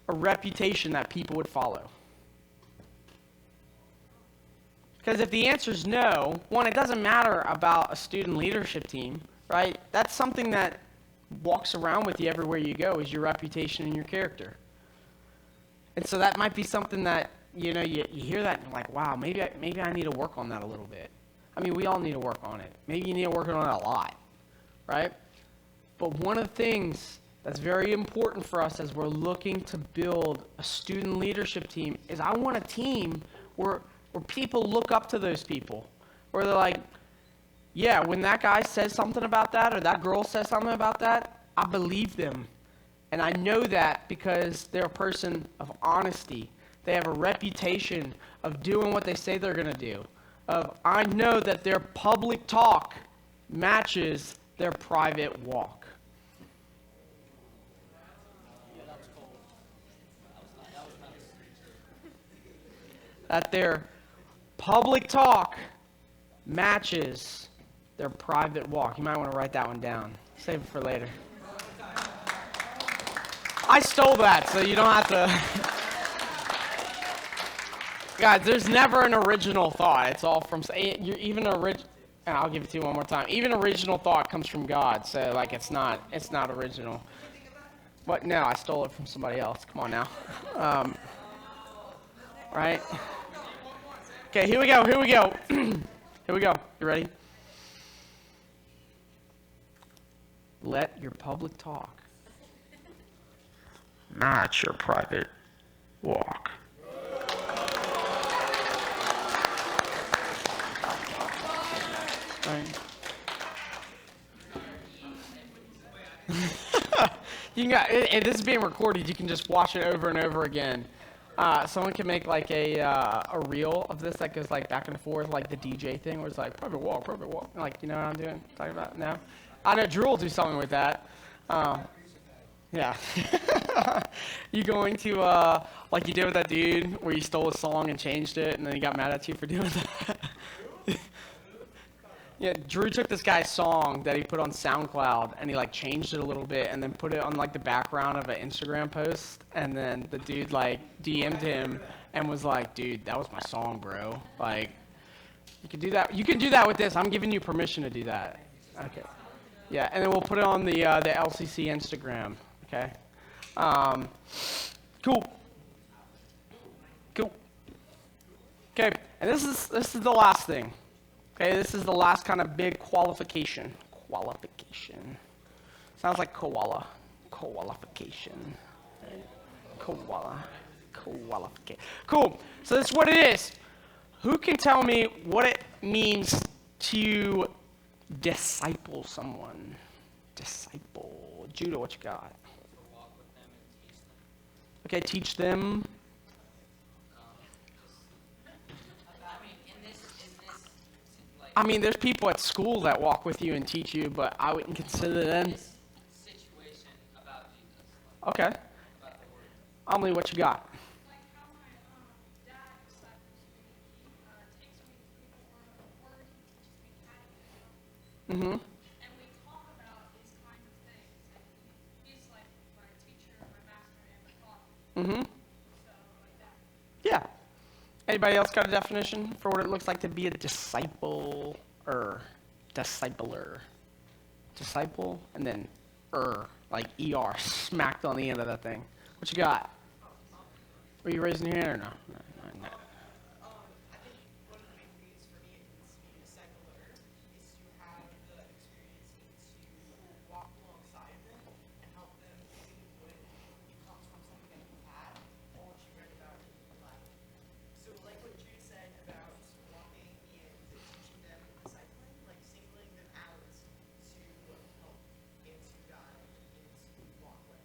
a reputation that people would follow? Because if the answer is no, one, it doesn't matter about a student leadership team, right? That's something that walks around with you everywhere you go, is your reputation and your character. And so that might be something that, you hear that and you're like, wow, maybe I need to work on that a little bit. I mean, we all need to work on it. Maybe you need to work on it a lot, right? But one of the things that's very important for us as we're looking to build a student leadership team is I want a team where people look up to those people, where they're like, yeah, when that guy says something about that or that girl says something about that, I believe them. And I know that because they're a person of honesty. They have a reputation of doing what they say they're going to do. I know that their public talk matches their private walk. That their public talk matches their private walk. You might want to write that one down. Save it for later. I stole that, so you don't have to. Guys, there's never an original thought. It's all from even and I'll give it to you one more time. Even original thought comes from God, so like it's not original. What? No, I stole it from somebody else. Come on now. Right? Okay, here we go. Here we go. You ready? Let your public talk match your private walk. Right. If this is being recorded, you can just watch it over and over again. Someone can make like a reel of this that goes like back and forth, like the DJ thing, where it's like private walk, like you know what I'm doing, talking about now. I know Drew will do something with that. Yeah. You going to like you did with that dude where you stole a song and changed it, and then he got mad at you for doing that. Yeah, Drew took this guy's song that he put on SoundCloud and he like changed it a little bit and then put it on like the background of an Instagram post, and then the dude like DM'd him and was like, dude, that was my song, bro. Like, you can do that. You can do that with this. I'm giving you permission to do that. Okay. Yeah, and then we'll put it on the LCC Instagram. Okay. Cool. Okay, and this is the last thing. Okay, this is the last kind of big qualification. Sounds like koala. Qualification. Qualification. Cool. So that's what it is. Who can tell me what it means to disciple someone? Disciple. Judah, what you got? Walk with them and teach them. Okay, teach them. I mean, there's people at school that walk with you and teach you, but I wouldn't consider them. This situation about Jesus. Okay. About the word. Amelie, what you got? Like how my dad disciples me, he takes me through the word, he teaches me catechism, Mm-hmm. and we talk about these kinds of things. And he's like my teacher, my master, and my father. Mm-hmm. So like that. Yeah. Anybody else got a definition for what it looks like to be a disciple or discipler? Disciple and then like ER, smacked on the end of that thing. What you got? Were you raising your hand or no? No. I think one of the main things for me is to be a discipler is to have the experience to walk alongside them and help them see what comes from something that you had or what you read about in life. So like what Drew said about walking and teaching them and discipling, like singling them out to help and to guide and to walk with.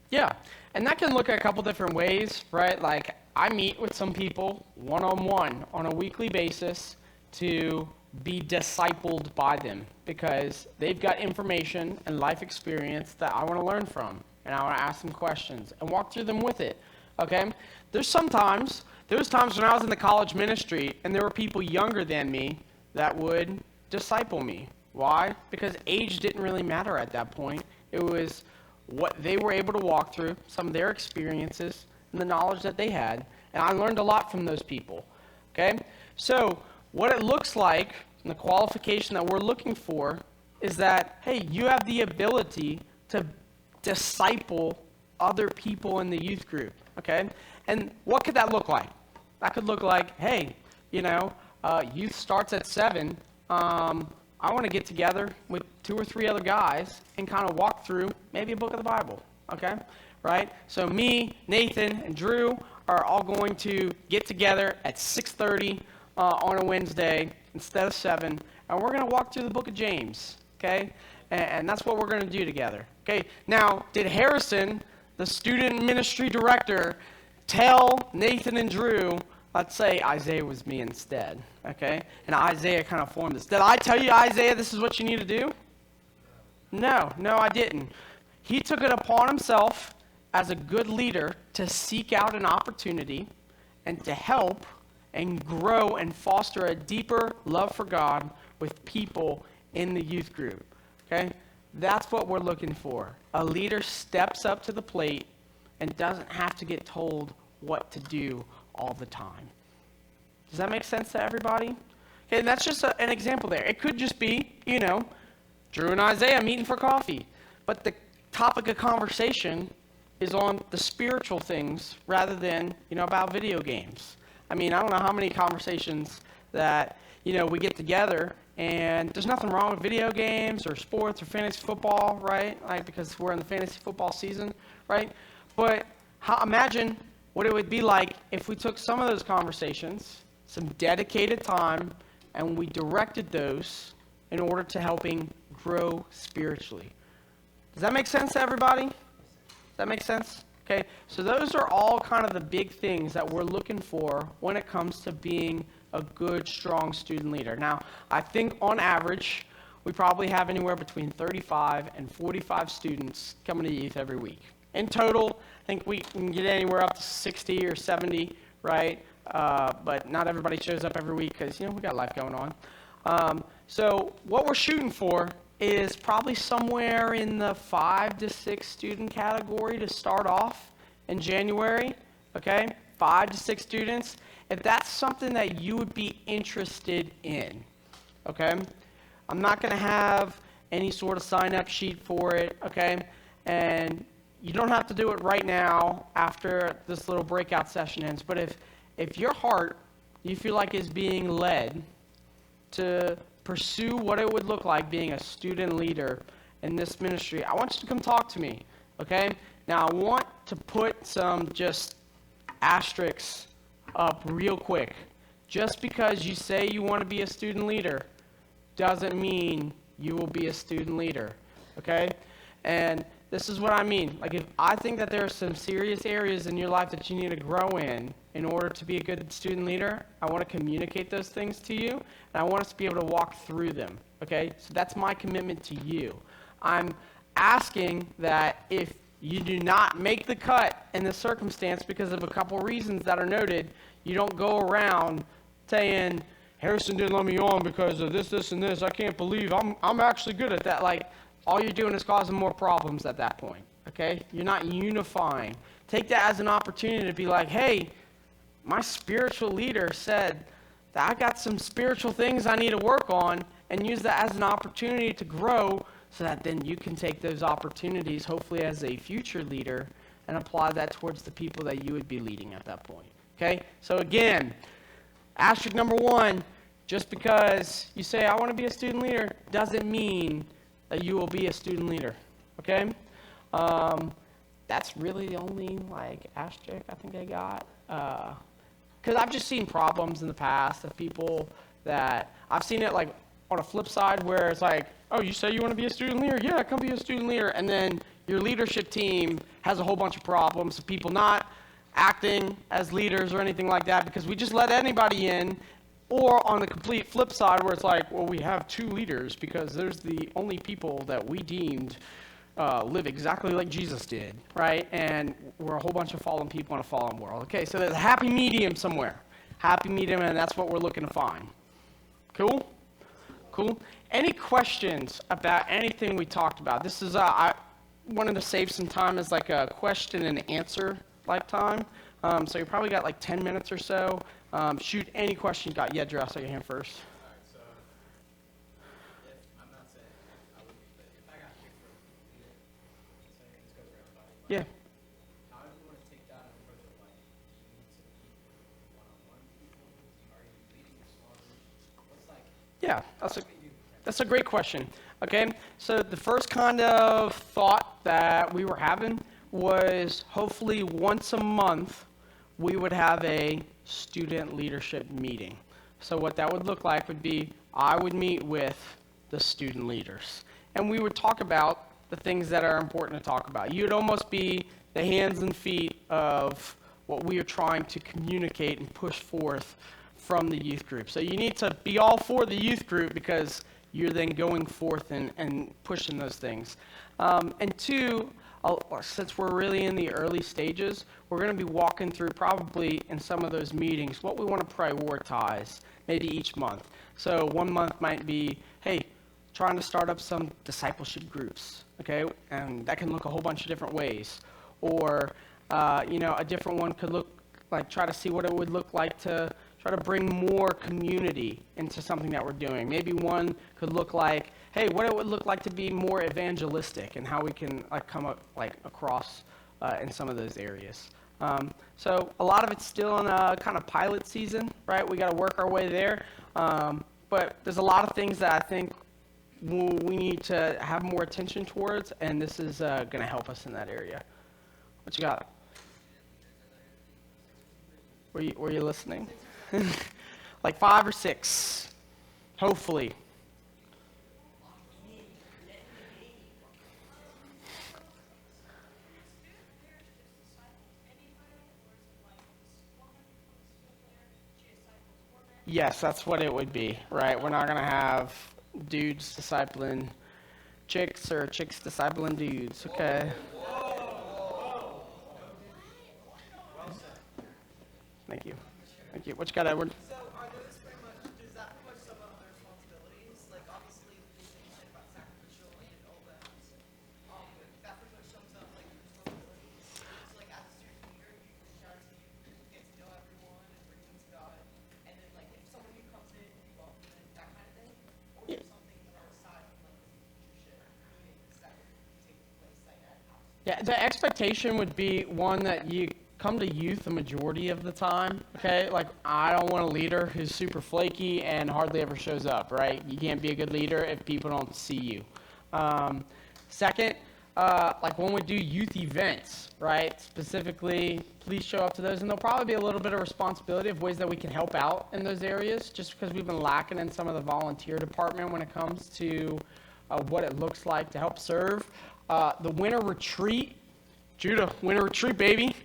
Yeah, and that can look at a couple different ways, right? Like, I meet with some people one-on-one on a weekly basis to be discipled by them because they've got information and life experience that I want to learn from, and I want to ask them questions and walk through them with it, okay? There was times when I was in the college ministry and there were people younger than me that would disciple me. Why? Because age didn't really matter at that point. It was what they were able to walk through, some of their experiences, and the knowledge that they had. And I learned a lot from those people. Okay? So what it looks like, and the qualification that we're looking for, is that, hey, you have the ability to disciple other people in the youth group. Okay? And what could that look like? That could look like, hey, youth starts at 7. I want to get together with 2 or 3 other guys and kind of walk through maybe a book of the Bible, okay? Right? So me, Nathan, and Drew are all going to get together at 6:30 on a Wednesday instead of 7, and we're going to walk through the book of James, okay? And that's what we're going to do together, okay? Now, did Harrison, the student ministry director, tell Nathan and Drew, let's say Isaiah was me instead, okay? And Isaiah kind of formed this. Did I tell you, Isaiah, this is what you need to do? No, I didn't. He took it upon himself as a good leader to seek out an opportunity and to help and grow and foster a deeper love for God with people in the youth group, okay? That's what we're looking for. A leader steps up to the plate and doesn't have to get told what to do all the time. Does that make sense to everybody? Okay, and that's just an example there. It could just be, Drew and Isaiah meeting for coffee. But the topic of conversation is on the spiritual things rather than, about video games. I mean, I don't know how many conversations that, we get together, and there's nothing wrong with video games or sports or fantasy football, right? Like, because we're in the fantasy football season, right? But imagine what it would be like if we took some of those conversations, some dedicated time, and we directed those in order to helping grow spiritually. Does that make sense to everybody? Does that make sense? Okay, so those are all kind of the big things that we're looking for when it comes to being a good, strong student leader. Now, I think on average, we probably have anywhere between 35 and 45 students coming to youth every week. In total, I think we can get anywhere up to 60 or 70, right? But not everybody shows up every week because, we got life going on. So what we're shooting for is probably somewhere in the 5 to 6 student category to start off in January, okay? 5 to 6 students. If that's something that you would be interested in, okay? I'm not going to have any sort of sign-up sheet for it, okay? And you don't have to do it right now after this little breakout session ends, but if your heart, you feel like is being led to pursue what it would look like being a student leader in this ministry, I want you to come talk to me, okay? Now, I want to put some just asterisks up real quick. Just because you say you want to be a student leader doesn't mean you will be a student leader, okay? And this is what I mean. Like, if I think that there are some serious areas in your life that you need to grow in order to be a good student leader, I want to communicate those things to you, and I want us to be able to walk through them, okay? So that's my commitment to you. I'm asking that if you do not make the cut in this circumstance because of a couple reasons that are noted, you don't go around saying, Harrison didn't let me on because of this, and this. I can't believe I'm actually good at that. Like, all you're doing is causing more problems at that point, okay? You're not unifying. Take that as an opportunity to be like, hey, my spiritual leader said that I got some spiritual things I need to work on, and use that as an opportunity to grow so that then you can take those opportunities, hopefully as a future leader, and apply that towards the people that you would be leading at that point, okay? So again, asterisk number 1, just because you say, I want to be a student leader, doesn't mean that you will be a student leader, okay? That's really the only, asterisk I think I got. Because I've just seen problems in the past of people that, I've seen it, on a flip side where it's like, oh, you say you want to be a student leader? Yeah, come be a student leader. And then your leadership team has a whole bunch of problems of people not acting as leaders or anything like that because we just let anybody in. Or on the complete flip side where it's like, well, we have 2 leaders because there's the only people that we deemed live exactly like Jesus did, right? And we're a whole bunch of fallen people in a fallen world. Okay, so there's a happy medium somewhere. Happy medium, and that's what we're looking to find. Cool? Cool? Any questions about anything we talked about? This is, I wanted to save some time as a question and answer time. So you probably got 10 minutes or so. Shoot any question you got. Yeah, Drew, I'll say your hand first. All right, so I'm not saying I would be, but if I got picked for leader, saying this goes for everybody. Yeah. How do you want to take that approach of Yeah, that's a great question. Okay, so the first kind of thought that we were having was hopefully once a month we would have a student leadership meeting. So what that would look like would be I would meet with the student leaders and we would talk about the things that are important to talk about. You'd almost be the hands and feet of what we are trying to communicate and push forth from the youth group. So you need to be all for the youth group because you're then going forth and pushing those things. And two, since we're really in the early stages, we're going to be walking through probably in some of those meetings what we want to prioritize maybe each month. So one month might be, hey, trying to start up some discipleship groups, okay? And that can look a whole bunch of different ways. Or, a different one could look like try to see what it would look like to try to bring more community into something that we're doing. Maybe one could look like, hey, what it would look like to be more evangelistic and how we can come up across in some of those areas. So a lot of it's still in a kind of pilot season, right? We got to work our way there. But there's a lot of things that I think we need to have more attention towards, and this is going to help us in that area. What you got? Were you listening? Like 5 or 6, hopefully. Yes, that's what it would be, right? We're not going to have dudes discipling chicks or chicks discipling dudes, okay? Thank you. Thank you. What you got, Edward? So are those pretty much, does that pretty much sum up the responsibilities? Like obviously the things that you said about sacrificial and all that, that pretty much sums up like your responsibilities. So like as a student leader, you reach out to you, get to know everyone and bring them to God. And then like if someone new comes in, you welcome them, that kind of thing. Or is there something outside of like the leadership meetings that would take place like at house? Yeah, the expectation would be one that you come to youth the majority of the time, okay? Like, I don't want a leader who's super flaky and hardly ever shows up, right? You can't be a good leader if people don't see you. Second, like when we do youth events, right? Specifically, please show up to those, and there'll probably be a little bit of responsibility of ways that we can help out in those areas, just because we've been lacking in some of the volunteer department when it comes to what it looks like to help serve. The winter retreat, Judah, winter retreat, baby.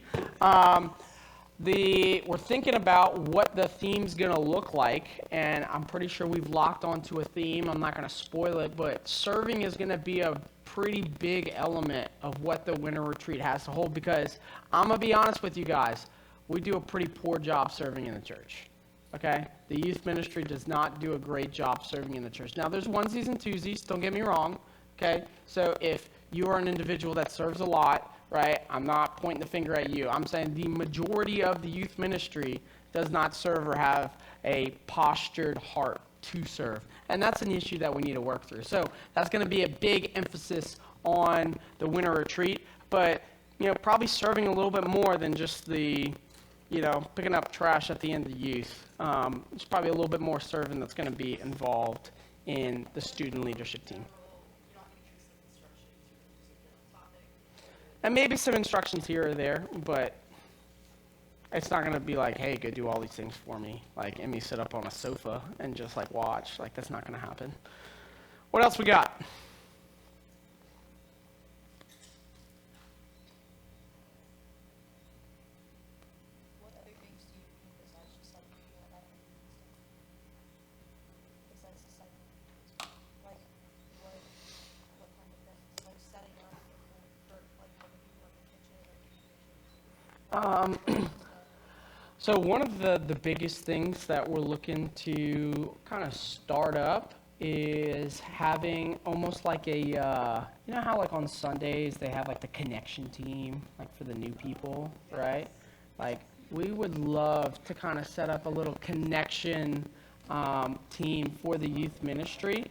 We're thinking about what the theme's going to look like, and I'm pretty sure we've locked onto a theme. I'm not going to spoil it, but serving is going to be a pretty big element of what the winter retreat has to hold, because I'm going to be honest with you guys, we do a pretty poor job serving in the church, okay? The youth ministry does not do a great job serving in the church. Now, there's onesies and twosies, don't get me wrong, okay? So if you are an individual that serves a lot, right? I'm not pointing the finger at you. I'm saying the majority of the youth ministry does not serve or have a postured heart to serve. And that's an issue that we need to work through. So that's going to be a big emphasis on the winter retreat, but, probably serving a little bit more than just the, picking up trash at the end of youth. There's probably a little bit more serving that's going to be involved in the student leadership team. And maybe some instructions here or there, but it's not going to be like, hey, go do all these things for me. Like, and me sit up on a sofa and just, watch. That's not going to happen. What else we got? What other things do you do besides just being an admin and stuff? Besides discipling? Like what kind of things? Like setting up for other people in the kitchen or So one of the biggest things that we're looking to kind of start up is having almost like a, how on Sundays they have the connection team, for the new people, right? We would love to kind of set up a little connection team for the youth ministry.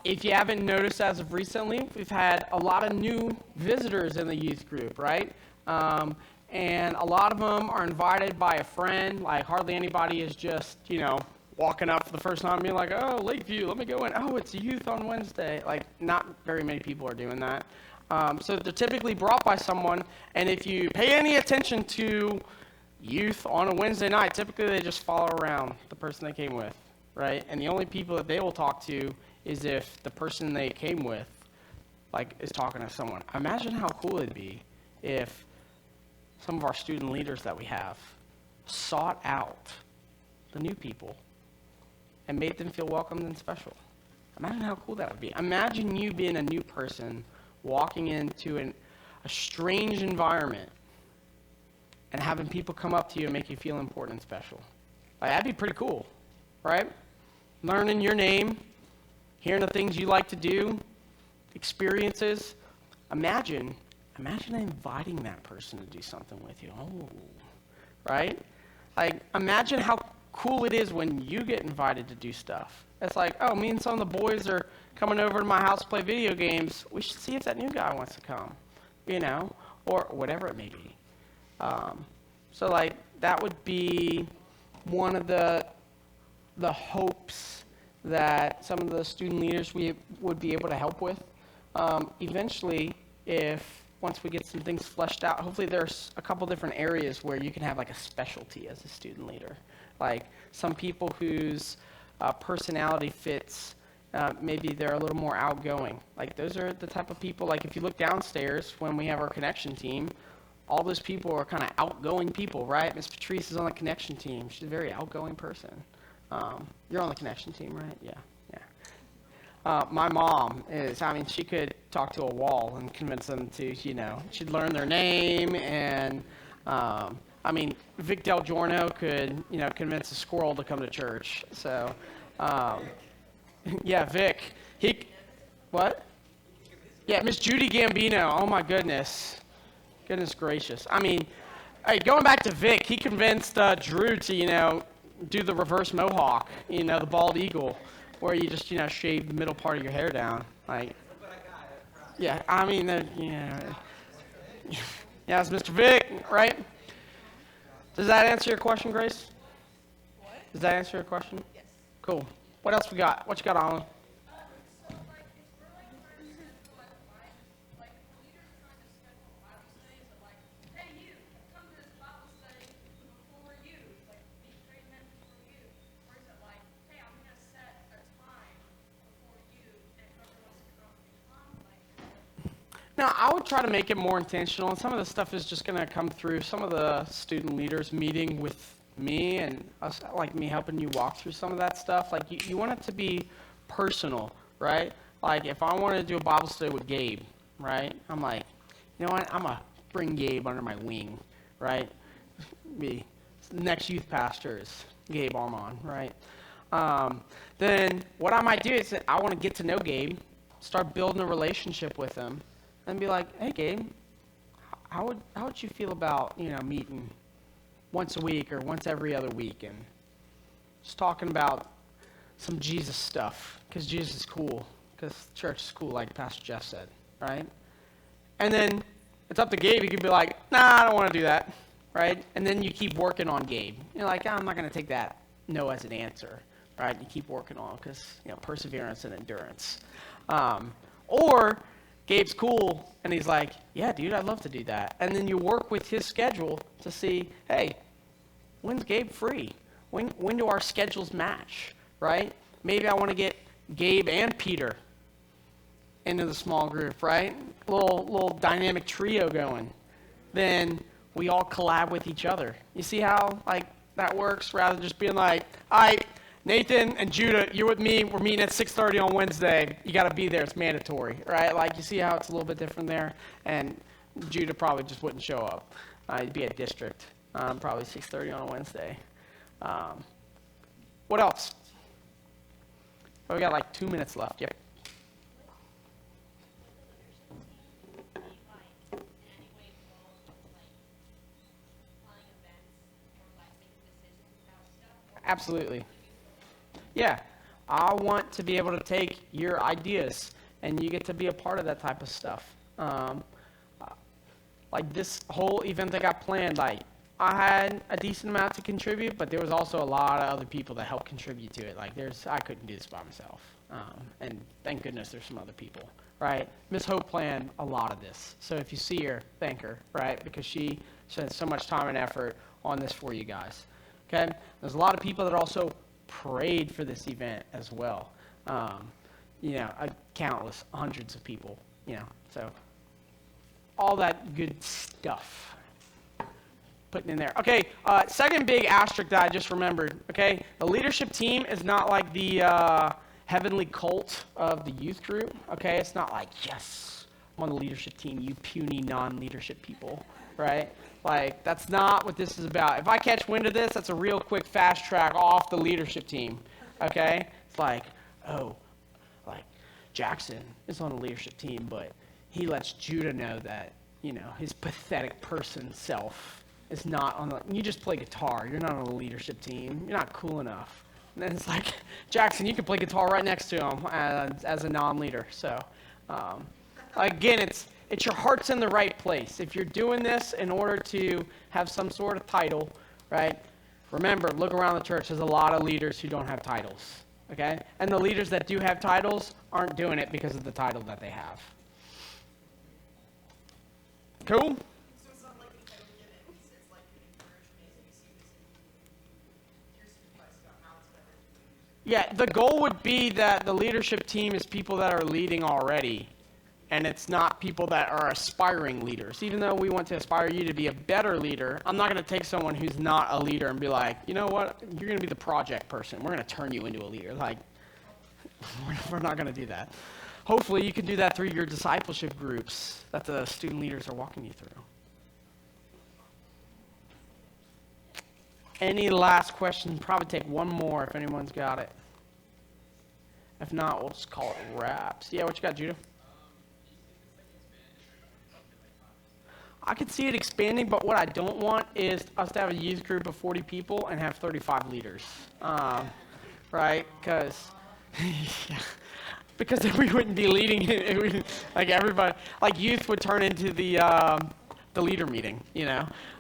If you haven't noticed as of recently, we've had a lot of new visitors in the youth group, right? And a lot of them are invited by a friend. Hardly anybody is just, walking up for the first time being like, oh, Lakeview, let me go in. Oh, it's youth on Wednesday. Like, not very many people are doing that. So they're typically brought by someone, and if you pay any attention to youth on a Wednesday night, typically they just follow around the person they came with, right? And the only people that they will talk to is if the person they came with, like, is talking to someone. Imagine how cool it'd be if some of our student leaders that we have sought out the new people and made them feel welcomed and special. Imagine how cool that would be. Imagine you being a new person walking into a strange environment and having people come up to you and make you feel important and special. Like, that'd be pretty cool, right? Learning your name, hearing the things you like to do, experiences. Imagine inviting that person to do something with you. Oh, right? Like, imagine how cool it is when you get invited to do stuff. It's like, oh, me and some of the boys are coming over to my house to play video games. We should see if that new guy wants to come, or whatever it may be. So, like, that would be one of the hopes that some of the student leaders we would be able to help with. Eventually, once we get some things fleshed out, hopefully there's a couple different areas where you can have like a specialty as a student leader. Like some people whose personality fits, maybe they're a little more outgoing. Like those are the type of people, like if you look downstairs when we have our connection team, all those people are kind of outgoing people, right? Miss Patrice is on the connection team. She's a very outgoing person. You're on the connection team, right? Yeah. My mom is, she could talk to a wall and convince them to, she'd learn their name. And, Vic Del Giorno could, convince a squirrel to come to church. So, yeah, Vic. What? Yeah, Miss Judy Gambino. Oh, my goodness. Goodness gracious. Hey, going back to Vic, he convinced Drew to, do the reverse mohawk, the bald eagle, where you just, shave the middle part of your hair down. Like, yeah, yeah, it's Mr. Vic, right? Does that answer your question, Grace? What? Does that answer your question? Yes. Cool. What else we got? What you got, Alan? So, like, if we're, like, trying to schedule, like, if the leader's trying to schedule Bible studies, or, like, hey, you, come to this Bible study before you, like, be 3 minutes before you, or is it like, hey, I'm going to set a time before you, and whoever wants to come, like, Now, I would try to make it more intentional, and some of the stuff is just going to come through some of the student leaders meeting with me and us, like me helping you walk through some of that stuff. Like, you want it to be personal, right? Like, if I wanted to do a Bible study with Gabe, right, I'm like, you know what, I'm going to bring Gabe under my wing, right? The next youth pastor is Gabe Armand, right? Then what I might do is that I want to get to know Gabe, start building a relationship with him, and be like, hey, Gabe, how would you feel about, meeting once a week or once every other week and just talking about some Jesus stuff, because Jesus is cool, because church is cool, like Pastor Jeff said, right? And then it's up to Gabe. He could be like, nah, I don't want to do that, right? And then you keep working on Gabe. You're like, I'm not going to take that no as an answer, right? You keep working on, because, perseverance and endurance. Or Gabe's cool, and he's like, yeah, dude, I'd love to do that. And then you work with his schedule to see, hey, when's Gabe free? When do our schedules match, right? Maybe I want to get Gabe and Peter into the small group, right? Little dynamic trio going. Then we all collab with each other. You see how, that works, rather than just being like, all right, Nathan and Judah, you're with me. We're meeting at 6:30 on Wednesday. You got to be there. It's mandatory, right? Like, you see how it's a little bit different there? And Judah probably just wouldn't show up. He'd be at district, probably 6:30 on a Wednesday. What else? Oh, we got like 2 minutes left. Yep. Absolutely. Yeah, I want to be able to take your ideas, and you get to be a part of that type of stuff. Like this whole event that got planned, like, I had a decent amount to contribute, but there was also a lot of other people that helped contribute to it. Like I couldn't do this by myself. And thank goodness there's some other people, right? Miss Hope planned a lot of this. So if you see her, thank her, right? Because she spent so much time and effort on this for you guys, okay? There's a lot of people that also prayed for this event as well. Countless, hundreds of people, so all that good stuff putting in there. Okay, second big asterisk that I just remembered, okay? The leadership team is not like the heavenly cult of the youth group, okay? It's not like, yes, I'm on the leadership team, you puny non-leadership people, right? Like, that's not what this is about. If I catch wind of this, that's a real quick fast track off the leadership team, okay? It's like, Jackson is on the leadership team, but he lets Judah know that, his pathetic person self is not on the, you just play guitar, you're not on the leadership team, you're not cool enough. And then it's like, Jackson, you can play guitar right next to him as a non-leader. So, again, it's your heart's in the right place. If you're doing this in order to have some sort of title, right? Remember, look around the church, there's a lot of leaders who don't have titles. Okay? And the leaders that do have titles aren't doing it because of the title that they have. Cool? So it's not like entitlement, it's like an encouragement, and you see this, and here's some advice about how it's better. Yeah, the goal would be that the leadership team is people that are leading already, and it's not people that are aspiring leaders. Even though we want to aspire you to be a better leader, I'm not going to take someone who's not a leader and be like, you know what, you're going to be the project person. We're going to turn you into a leader. Like, we're not going to do that. Hopefully you can do that through your discipleship groups that the student leaders are walking you through. Any last questions? Probably take one more if anyone's got it. If not, we'll just call it wraps. Yeah, what you got, Judah? I could see it expanding, but what I don't want is us to have a youth group of 40 people and have 35 leaders, right? Because then we wouldn't be leading it. Would, like everybody, like youth would turn into the leader meeting,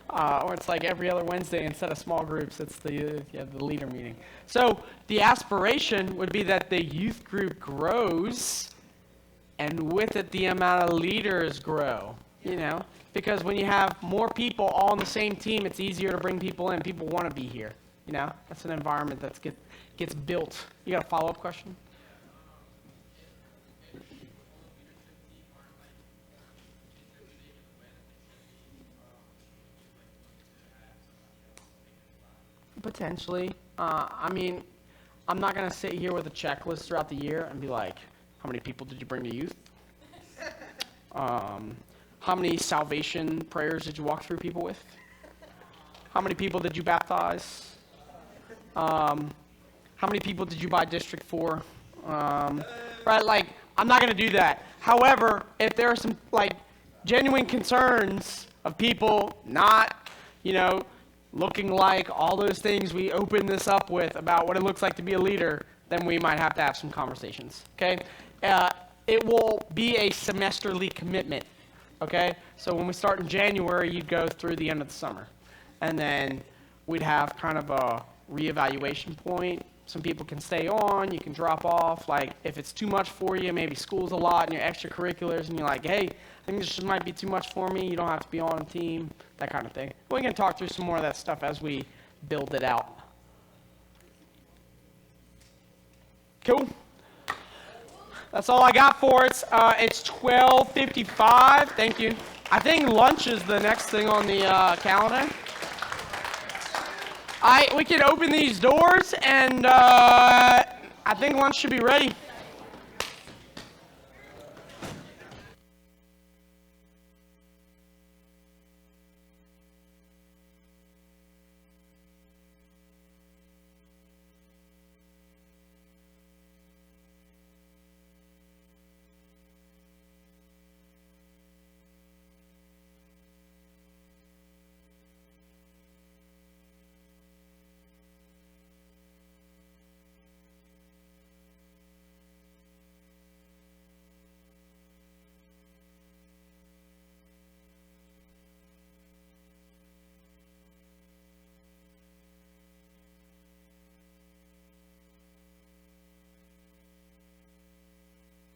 or it's like every other Wednesday instead of small groups, it's the leader meeting. So the aspiration would be that the youth group grows, and with it the amount of leaders grow, Because when you have more people all on the same team, it's easier to bring people in. People want to be here, That's an environment that gets built. You got a follow-up question? Potentially. I'm not going to sit here with a checklist throughout the year and be like, how many people did you bring to youth? How many salvation prayers did you walk through people with? How many people did you baptize? How many people did you buy district for? Right, like, I'm not going to do that. However, if there are some, genuine concerns of people not, looking like all those things we open this up with about what it looks like to be a leader, then we might have to have some conversations, okay? It will be a semesterly commitment, okay? So when we start in January, you'd go through the end of the summer. And then we'd have kind of a reevaluation point. Some people can stay on, you can drop off. Like, if it's too much for you, maybe school's a lot and your extracurriculars, and you're like, hey, I think this just might be too much for me. You don't have to be on a team, that kind of thing. We can talk through some more of that stuff as we build it out. Cool. That's all I got for it. It's 12:55. Thank you. I think lunch is the next thing on the calendar. We can open these doors, and I think lunch should be ready.